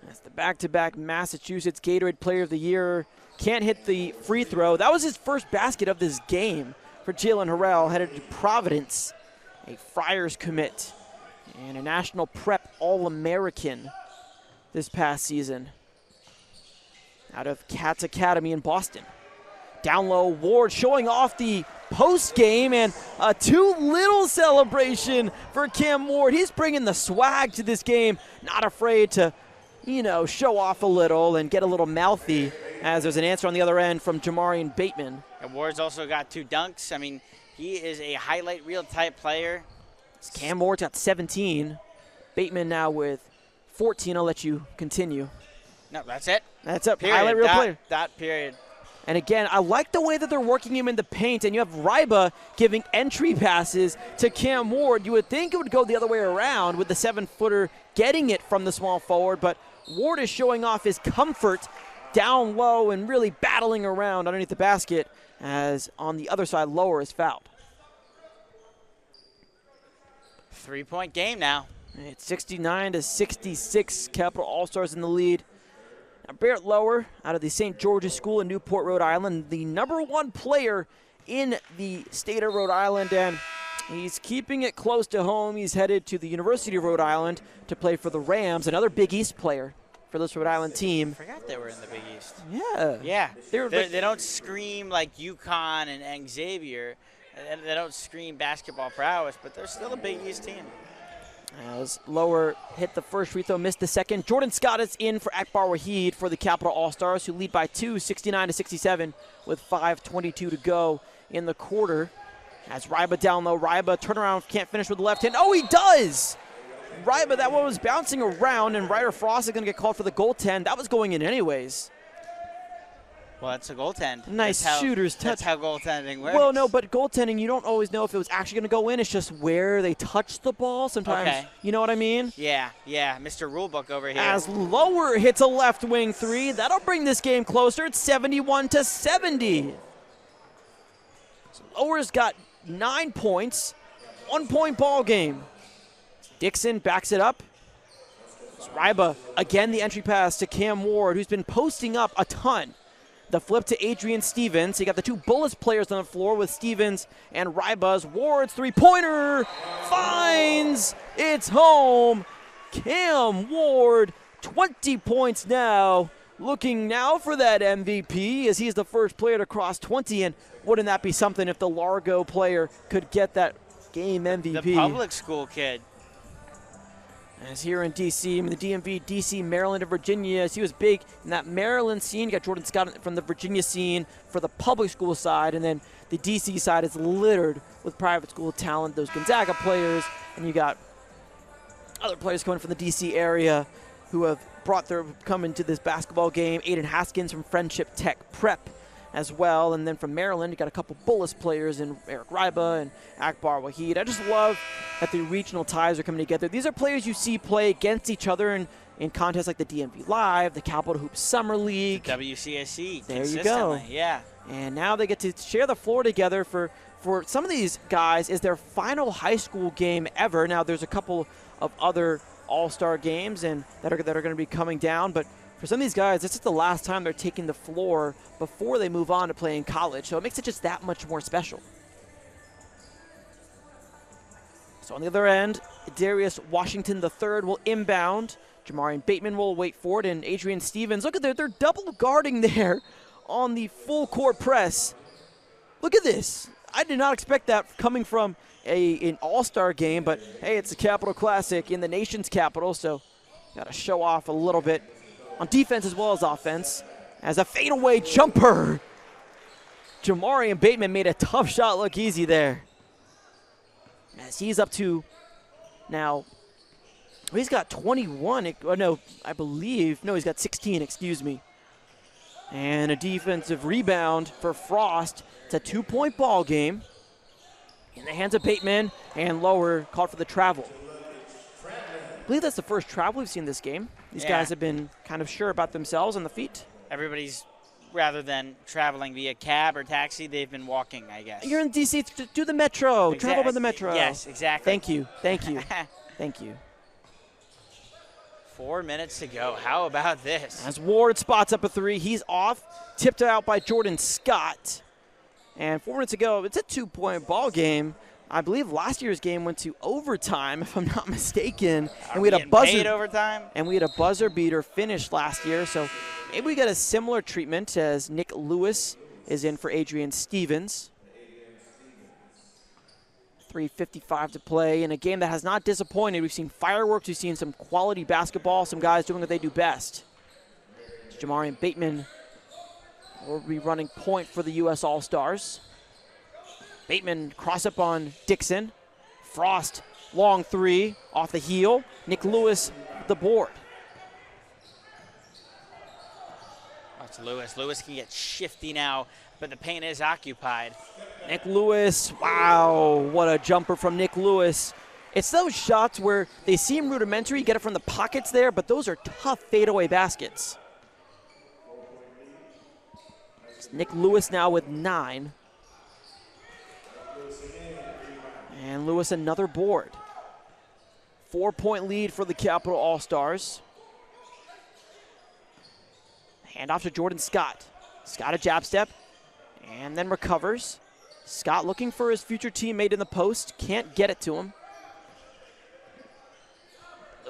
That's the back-to-back Massachusetts Gatorade Player of the Year. Can't hit the free throw. That was his first basket of this game for Jalen Harrell, headed to Providence, a Friars commit and a National Prep All-American this past season out of Cats Academy in Boston. Down low, Ward showing off the post game, and a too little celebration for Cam Ward. He's bringing the swag to this game, not afraid to, show off a little and get a little mouthy, as there's an answer on the other end from Jamarion Batemon. And Ward's also got 2 dunks. I mean, he is a highlight reel type player. Cam Ward's got 17. Batemon now with 14. I'll let you continue. No, that's it. That's it. Period. Highlight reel player. Dot, period. And again, I like the way that they're working him in the paint, and you have Ryder giving entry passes to Cam Ward. You would think it would go the other way around with the 7-footer getting it from the small forward, but Ward is showing off his comfort down low and really battling around underneath the basket, as on the other side, Lower is fouled. 3-point game now. It's 69-66, Capital Allstars in the lead. Now Barrett Lower out of the St. George's School in Newport, Rhode Island, the #1 player in the state of Rhode Island, and he's keeping it close to home. He's headed to the University of Rhode Island to play for the Rams, another Big East player for this Rhode Island team. I forgot they were in the Big East. Yeah. Yeah. They don't scream like UConn and Xavier. And they don't scream basketball prowess, but they're still a Big East team. As Lower hit the first free throw, missed the second. Jordan Scott is in for Akbar Waheed for the Capital Allstars, who lead by 2, 69-67, with 5:22 to go in the quarter. As Ryder down low, Ryder turnaround, can't finish with the left hand. Oh, he does! Ryder, that one was bouncing around, and Ryder Frost is going to get called for the goaltend. That was going in anyways. Well, that's a goaltend. Nice shooter's touch. That's how goaltending works. Well, no, but goaltending, you don't always know if it was actually going to go in. It's just where they touch the ball sometimes. Okay. You know what I mean? Yeah, Mr. Rulebook over here. As Lower hits a left wing 3, that'll bring this game closer. It's 71-70. So Lower's got 9 points, 1-point ball game. Dixon backs it up. Ryder, again the entry pass to Cam Ward, who's been posting up a ton. The flip to Adrian Stevens. So you got the 2 Bullets players on the floor with Stevens and Ryba's. Ward's 3-pointer finds it's home. Cam Ward, 20 points now. Looking now for that MVP, as he's the first player to cross 20. And wouldn't that be something if the Largo player could get that game MVP? The public school kid. As here in D.C., the DMV, D.C., Maryland, and Virginia, as he was big in that Maryland scene. You got Jordan Scott from the Virginia scene for the public school side, and then the D.C. side is littered with private school talent, those Gonzaga players, and you got other players coming from the D.C. area who have come into this basketball game. Aiden Haskins from Friendship Tech Prep as well, and then from Maryland, you got a couple Bullets players in Eric Ryder and Akbar Waheed. I just love that the regional ties are coming together. These are players you see play against each other in contests like the DMV Live, the Capital Hoop Summer League. The WCSC. There you go. Yeah. And now they get to share the floor together for some of these guys is their final high school game ever. Now there's a couple of other all-star games and that are going to be coming down, but for some of these guys, this is the last time they're taking the floor before they move on to play in college. So it makes it just that much more special. So on the other end, Darius Washington III will inbound. Jamarion Batemon will wait for it, and Adrian Stevens. Look at that, they're double guarding there on the full court press. Look at this. I did not expect that coming from an all-star game, but hey, it's the Capital Classic in the nation's capital, so got to show off a little bit on defense as well as offense. As a fadeaway jumper, Jamarion Batemon made a tough shot look easy there. As he's up to now, he's got 21. Oh, no, I believe. No, he's got 16, excuse me. And a defensive rebound for Frost. It's a 2-point ball game. In the hands of Batemon, and Lower called for the travel. I believe that's the first travel we've seen this game. These guys have been kind of sure about themselves on the feet. Everybody's, rather than traveling via cab or taxi, they've been walking, I guess. You're in D.C., do the Metro. Travel by the Metro. Yes, exactly. Thank you. Thank you. Thank you. 4 minutes to go. How about this? As Ward spots up a 3, he's off. Tipped out by Jordan Scott. And 4 minutes ago, it's a 2-point ball game. I believe last year's game went to overtime, if I'm not mistaken. And we had a buzzer overtime. And we had a buzzer beater finish last year, so maybe we get a similar treatment as Nick Lewis is in for Adrian Stevens. 3:55 to play in a game that has not disappointed. We've seen fireworks, we've seen some quality basketball, some guys doing what they do best. Jamarion Batemon will be running point for the U.S. Allstars. Batemon cross up on Dixon. Frost, long three, off the heel. Nick Lewis, the board. That's Lewis. Lewis can get shifty now, but the paint is occupied. Nick Lewis, wow, what a jumper from Nick Lewis. It's those shots where they seem rudimentary, you get it from the pockets there, but those are tough fadeaway baskets. It's Nick Lewis now with 9. And Lewis another board. 4-point lead for the Capital Allstars. Hand off to Jordan Scott. Scott a jab step and then recovers. Scott looking for his future teammate in the post. Can't get it to him.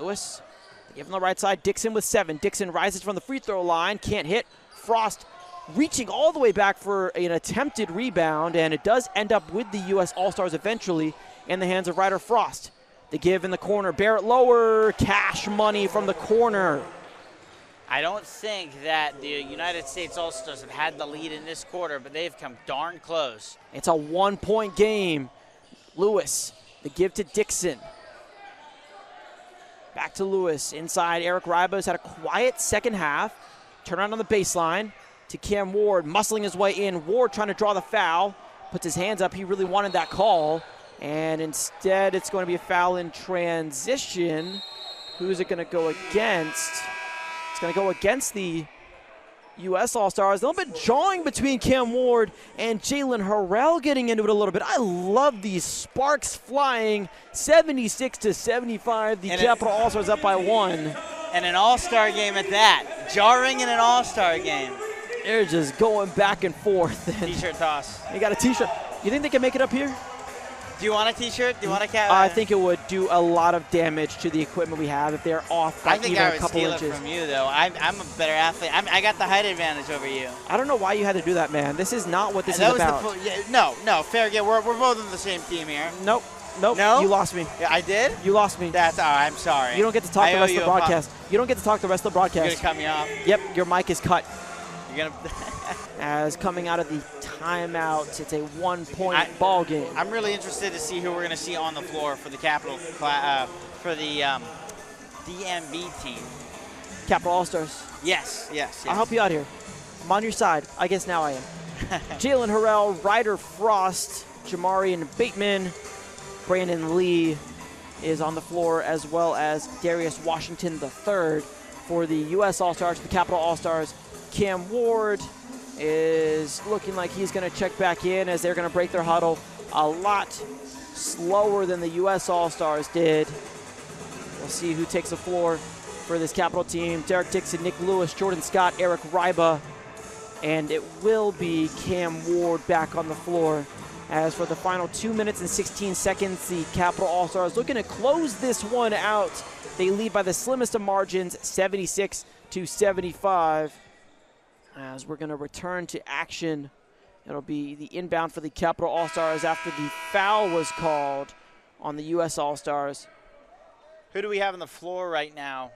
Lewis, give him the right side. Dixon with 7. Dixon rises from the free throw line. Can't hit. Frost reaching all the way back for an attempted rebound, and it does end up with the U.S. Allstars eventually in the hands of Ryder Frost. The give in the corner. Barrett lower. Cash money from the corner. I don't think that the United States Allstars have had the lead in this quarter, but they've come darn close. It's a 1-point game. Lewis, the give to Dixon. Back to Lewis. Inside, Eric Ryba's had a quiet second half. Turn around on the baseline to Cam Ward, muscling his way in. Ward trying to draw the foul. Puts his hands up. He really wanted that call. And instead, it's going to be a foul in transition. Who's it going to go against? It's going to go against the U.S. Allstars. A little bit jawing between Cam Ward and Jalen Harrell getting into it a little bit. I love these sparks flying. 76-75. The Capital Allstars up by 1. And an all-star game at that. Jarring in an all-star game. They're just going back and forth. T-shirt toss. They got a T-shirt. You think they can make it up here? Do you want a T-shirt? Do you want a cap? I think it would do a lot of damage to the equipment we have if they're off by even a couple inches. I think I would steal it from you, though. I'm a better athlete. I got the height advantage over you. I don't know why you had to do that, man. This is not what this is about. No, fair game. We're both on the same team here. Nope. No? You lost me. Yeah, I did? You lost me. I'm sorry. You don't get to talk the rest of the broadcast. You don't get to talk the rest of the broadcast. You're going to cut me off? Yep, your mic is cut. You're going to... As coming out of the timeout, it's a 1-point ball game. I'm really interested to see who we're going to see on the floor for the for the DMV team. Capital Allstars. Yes. I'll help you out here. I'm on your side. I guess now I am. Jalen Harrell, Ryder Frost, Jamarion Batemon, Brandon Lee is on the floor, as well as Darius Washington III for the U.S. Allstars. For the Capital Allstars, Cam Ward is looking like he's going to check back in as they're going to break their huddle a lot slower than the U.S. Allstars did. We'll see who takes the floor for this Capital team. Derek Dixon, Nick Lewis, Jordan Scott, Eric Ryba, and it will be Cam Ward back on the floor. As for the final 2 minutes and 16 seconds, the Capital Allstars looking to close this one out. They lead by the slimmest of margins, 76-75. As we're going to return to action, it'll be the inbound for the Capital Allstars after the foul was called on the U.S. Allstars. Who do we have on the floor right now?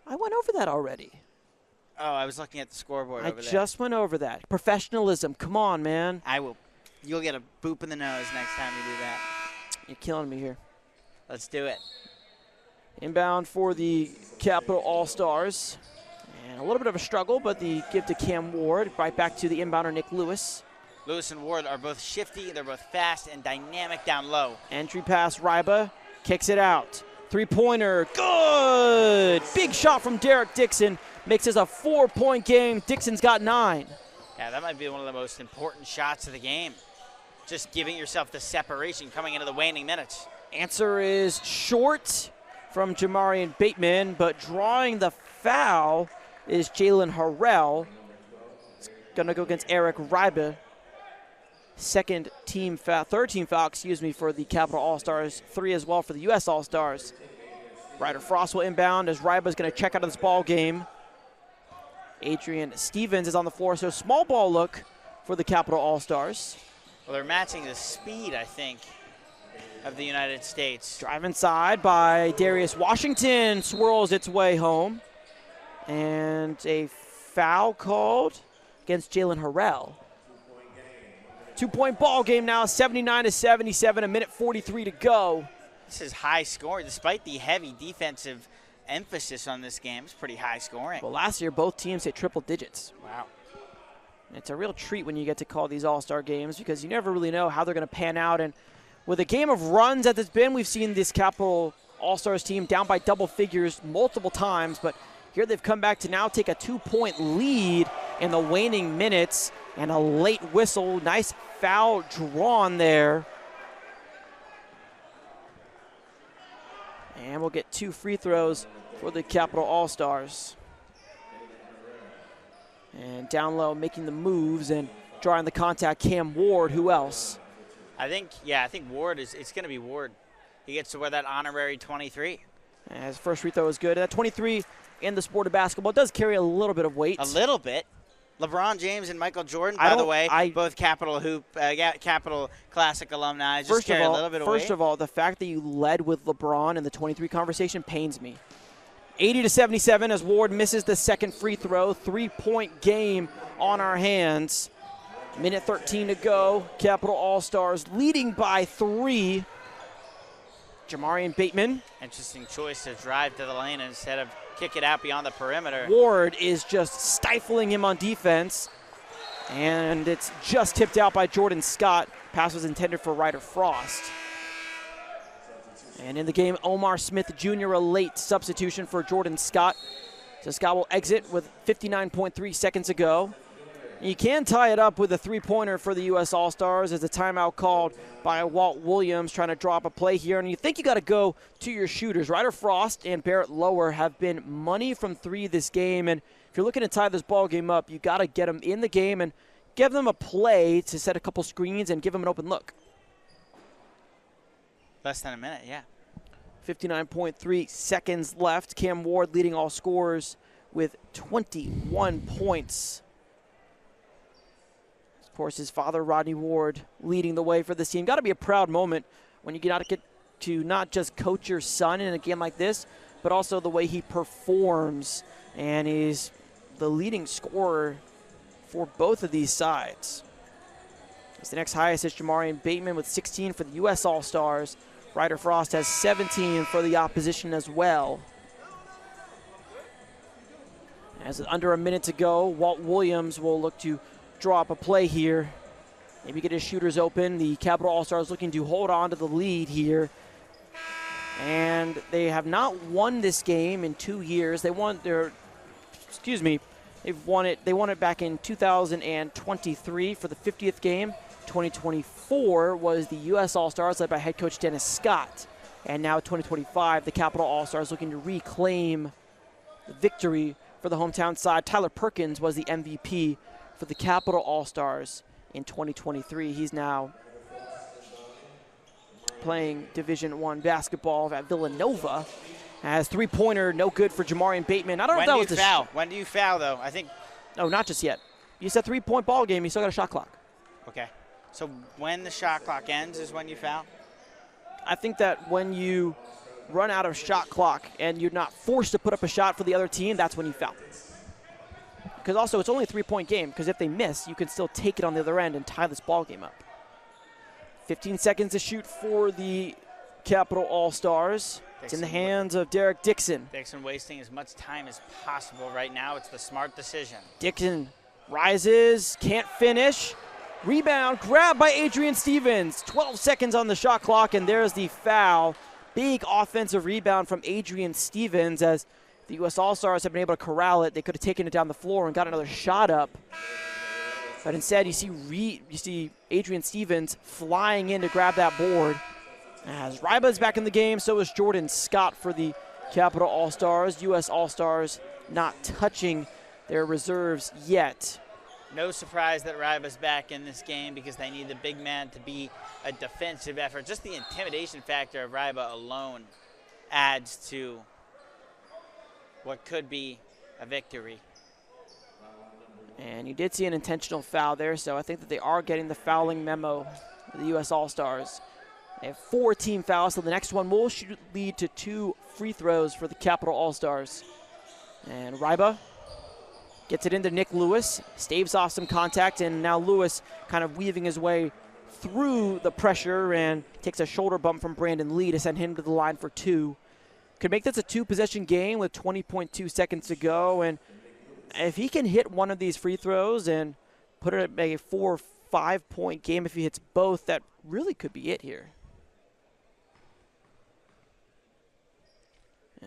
I went over that already. Oh, I was looking at the scoreboard over there. I just went over that. Professionalism. Come on, man. I will. You'll get a boop in the nose next time you do that. You're killing me here. Let's do it. Inbound for the Capital Allstars. And a little bit of a struggle, but the give to Cam Ward. Right back to the inbounder, Nick Lewis. Lewis and Ward are both shifty. They're both fast and dynamic down low. Entry pass, Ryba kicks it out. Three-pointer, good! Big shot from Derek Dixon. Makes this a 4-point game. Dixon's got 9. Yeah, that might be one of the most important shots of the game. Just giving yourself the separation coming into the waning minutes. Answer is short from Jamarion Batemon, but drawing the foul is Jalen Harrell. It's going to go against Eric Ryba. third team foul, for the Capital Allstars, 3 as well for the U.S. Allstars. Ryder Frost will inbound as Ryba's going to check out of this ball game. Adrian Stevens is on the floor, so small ball look for the Capital Allstars. Well, they're matching the speed, I think, of the United States. Drive inside by Darius Washington, swirls its way home. And a foul called against Jalen Harrell. 2-point ball game now, 79-77, a minute 43 to go. This is high scoring, despite the heavy defensive emphasis on this game. It's pretty high scoring. Well, last year both teams hit triple digits. Wow. It's a real treat when you get to call these All-Star games because you never really know how they're going to pan out. And with a game of runs that it's been, we've seen this Capital All-Stars team down by double figures multiple times, but here they've come back to now take a 2-point lead in the waning minutes, and a late whistle. Nice foul drawn there. And we'll get 2 free throws for the Capital All-Stars. And down low, making the moves and drawing the contact, Cam Ward. Who else? I think Ward it's going to be Ward. He gets to wear that honorary 23. And his first free throw is good. That 23 in the sport of basketball does carry a little bit of weight. A little bit. LeBron James and Michael Jordan, by the way, both Capital Classic alumni. Just carry a little bit of weight. First of all, the fact that you led with LeBron in the 23 conversation pains me. 80-77 as Ward misses the second free throw. 3-point game on our hands. Minute 13 to go. Capital All-Stars leading by 3. Jamarion Batemon. Interesting choice to drive to the lane instead of kick it out beyond the perimeter. Ward is just stifling him on defense. And it's just tipped out by Jordan Scott. Pass was intended for Ryder Frost. And in the game, Omar Smith Jr., a late substitution for Jordan Scott. So Scott will exit with 59.3 seconds to go. You can tie it up with a 3-pointer for the U.S. All-Stars as a timeout called by Walt Williams trying to drop a play here. And you think you got to go to your shooters. Ryder Frost and Barrett Lower have been money from 3 this game. And if you're looking to tie this ball game up, you got to get them in the game and give them a play to set a couple screens and give them an open look. Less than a minute, yeah. 59.3 seconds left. Cam Ward leading all scorers with 21 points. Of course, his father, Rodney Ward, leading the way for this team. Got to be a proud moment when you get to not just coach your son in a game like this, but also the way he performs. And he's the leading scorer for both of these sides. As the next highest is Jamarion Batemon with 16 for the U.S. All-Stars. Ryder Frost has 17 for the opposition as well. As under a minute to go, Walt Williams will look to draw up a play here. Maybe get his shooters open. The Capital All-Stars looking to hold on to the lead here. And they have not won this game in 2 years. They won it back in 2023 for the 50th game. 2024 was the U.S. All-Stars led by head coach Dennis Scott. And now 2025, the Capital All-Stars looking to reclaim the victory for the hometown side. Tyler Perkins was the MVP for the Capital All-Stars in 2023. He's now playing Division I basketball at Villanova. As 3-pointer, no good for Jamarion Batemon. I don't know if that was a foul. When do you foul, though? I think. No, not just yet. You said 3-point ball game. You still got a shot clock. Okay. So when the shot clock ends is when you foul? I think that when you run out of shot clock and you're not forced to put up a shot for the other team, that's when you foul. Because also it's only a 3-point game, because if they miss, you can still take it on the other end and tie this ball game up. 15 seconds to shoot for the Capital All-Stars. It's in the hands of Derek Dixon. Dixon wasting as much time as possible right now. It's the smart decision. Dixon rises, can't finish. Rebound, grabbed by Adrian Stevens. 12 seconds on the shot clock, and there's the foul. Big offensive rebound from Adrian Stevens as the U.S. All-Stars have been able to corral it. They could have taken it down the floor and got another shot up. But instead, you see Adrian Stevens flying in to grab that board. As Ryba's back in the game, so is Jordan Scott for the Capital All-Stars. U.S. All-Stars not touching their reserves yet. No surprise that Ryder's back in this game because they need the big man to be a defensive effort. Just the intimidation factor of Ryder alone adds to what could be a victory. And you did see an intentional foul there, so I think that they are getting the fouling memo of the U.S. All-Stars. They have 4 team fouls, so the next one will lead to 2 free throws for the Capital Allstars. And Ryder gets it into Nick Lewis, staves off some contact, and now Lewis kind of weaving his way through the pressure and takes a shoulder bump from Brandon Lee to send him to the line for 2. Could make this a 2-possession game with 20.2 seconds to go, and if he can hit one of these free throws and put it at a 4 or 5 point game, if he hits both, that really could be it here.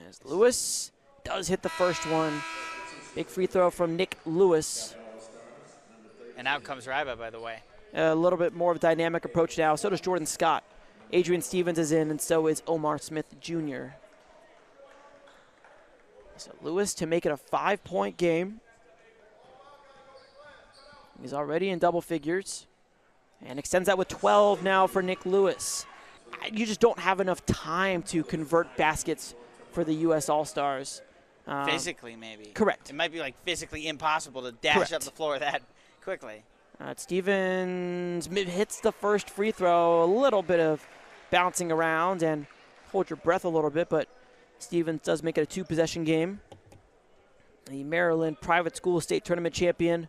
As Lewis does hit the first one. Big free throw from Nick Lewis. And out comes Ryder, by the way. A little bit more of a dynamic approach now. So does Jordan Scott. Adrian Stevens is in, and so is Omar Smith Jr. So Lewis to make it a 5-point game. He's already in double figures. And extends that with 12 now for Nick Lewis. You just don't have enough time to convert baskets for the U.S. All-Stars. Physically, maybe. Correct. It might be like physically impossible to dash Correct. up the floor that quickly. Stevens hits the first free throw. A little bit of bouncing around and hold your breath a little bit, but Stevens does make it a 2-possession game. The Maryland Private School State Tournament champion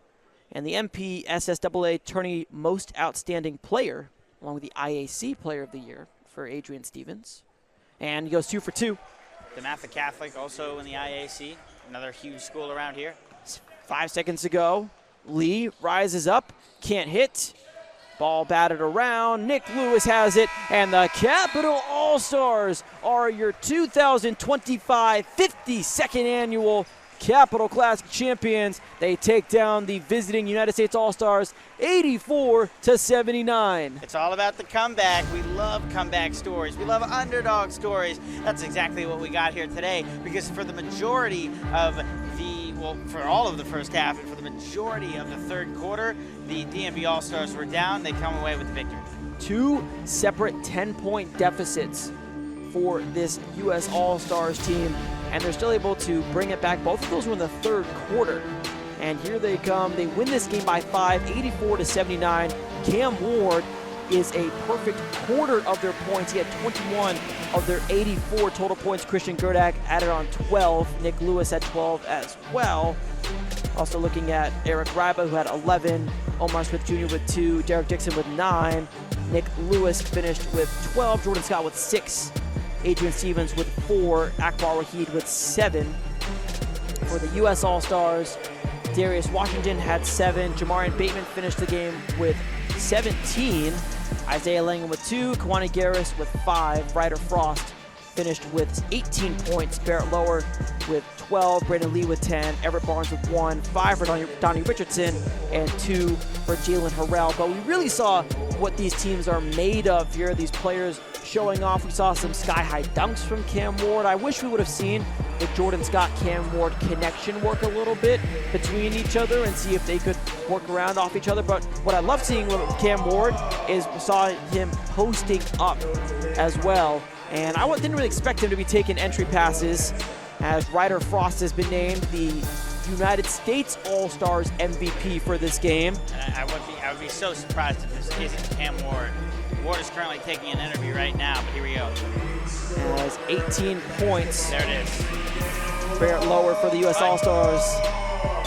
and the MPSSAA Tourney Most Outstanding Player, along with the IAC Player of the Year for Adrian Stevens. And he goes 2 for 2. DeMatha Catholic also in the IAC, another huge school around here. 5 seconds to go. Lee rises up, can't hit. Ball batted around. Nick Lewis has it, and the Capital Allstars are your 2025 52nd annual Capital Classic champions. They take down the visiting United States Allstars 84-79. It's all about the comeback. We love comeback stories. We love underdog stories. That's exactly what we got here today, because for the majority of for all of the first half and for the majority of the third quarter, the DMV Allstars were down. They come away with the victory. 2 separate 10-point deficits for this U.S. All-Stars team, and they're still able to bring it back. Both of those were in the third quarter, and here they come. They win this game by 5, 84-79. Cam Ward is a perfect quarter of their points. He had 21 of their 84 total points. Christian Gerdak added on 12. Nick Lewis had 12 as well. Also looking at Eric Ryder, who had 11. Omar Smith Jr. with 2. Derek Dixon with 9. Nick Lewis finished with 12. Jordan Scott with 6. Adrian Stevens with 4. Akbar Wahid with 7. For the U.S. All-Stars, Darius Washington had 7. Jamarion Batemon finished the game with 17. Isaiah Langham with 2. Kawani Garris with 5. Ryder Frost finished with 18 points. Barrett Lower with 12. Brandon Lee with 10. Everett Barnes with 1. 5 for Donnie Richardson and 2 for Jalen Harrell. But we really saw what these teams are made of here. These players showing off. We saw some sky-high dunks from Cam Ward. I wish we would have seen the Jordan Scott-Cam Ward connection work a little bit between each other and see if they could work around off each other. But what I love seeing with Cam Ward is we saw him posting up as well. And I didn't really expect him to be taking entry passes, as Ryder Frost has been named the United States All-Stars MVP for this game. I would be so surprised if this isn't Cam Ward. Ward is currently taking an interview right now, but here we go. Has 18 points. There it is. Barrett Lower for the U.S. All-Stars.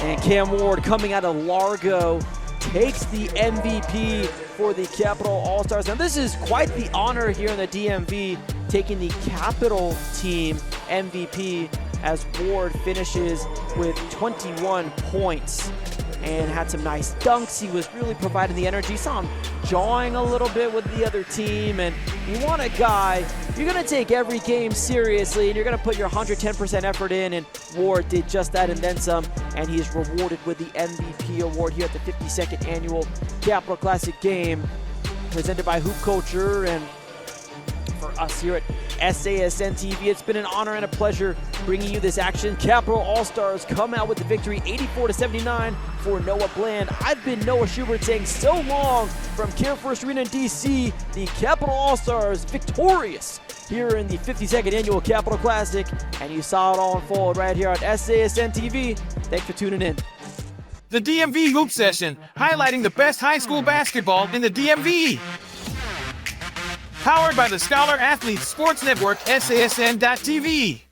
And Cam Ward, coming out of Largo, takes the MVP for the Capital Allstars. Now this is quite the honor here in the DMV, taking the Capital team MVP, as Ward finishes with 21 points and had some nice dunks. He was really providing the energy. Saw him jawing a little bit with the other team, and you want a guy, you're going to take every game seriously and you're going to put your 110% effort in, and Ward did just that and then some, and he is rewarded with the MVP award here at the 52nd annual Capital Classic Game, presented by Hoop Culture. And for us here at SASN TV. It's been an honor and a pleasure bringing you this action. Capital Allstars come out with the victory 84-79 for Noah Bland. I've been Noah Schubert saying so long from Carefirst Arena in DC. The Capital Allstars victorious here in the 52nd annual Capital Classic, and you saw it all unfold right here on SASN TV. Thanks for tuning in. The DMV Hoop Session, highlighting the best high school basketball in the DMV. Powered by the Scholar Athletes Sports Network, SASN.TV.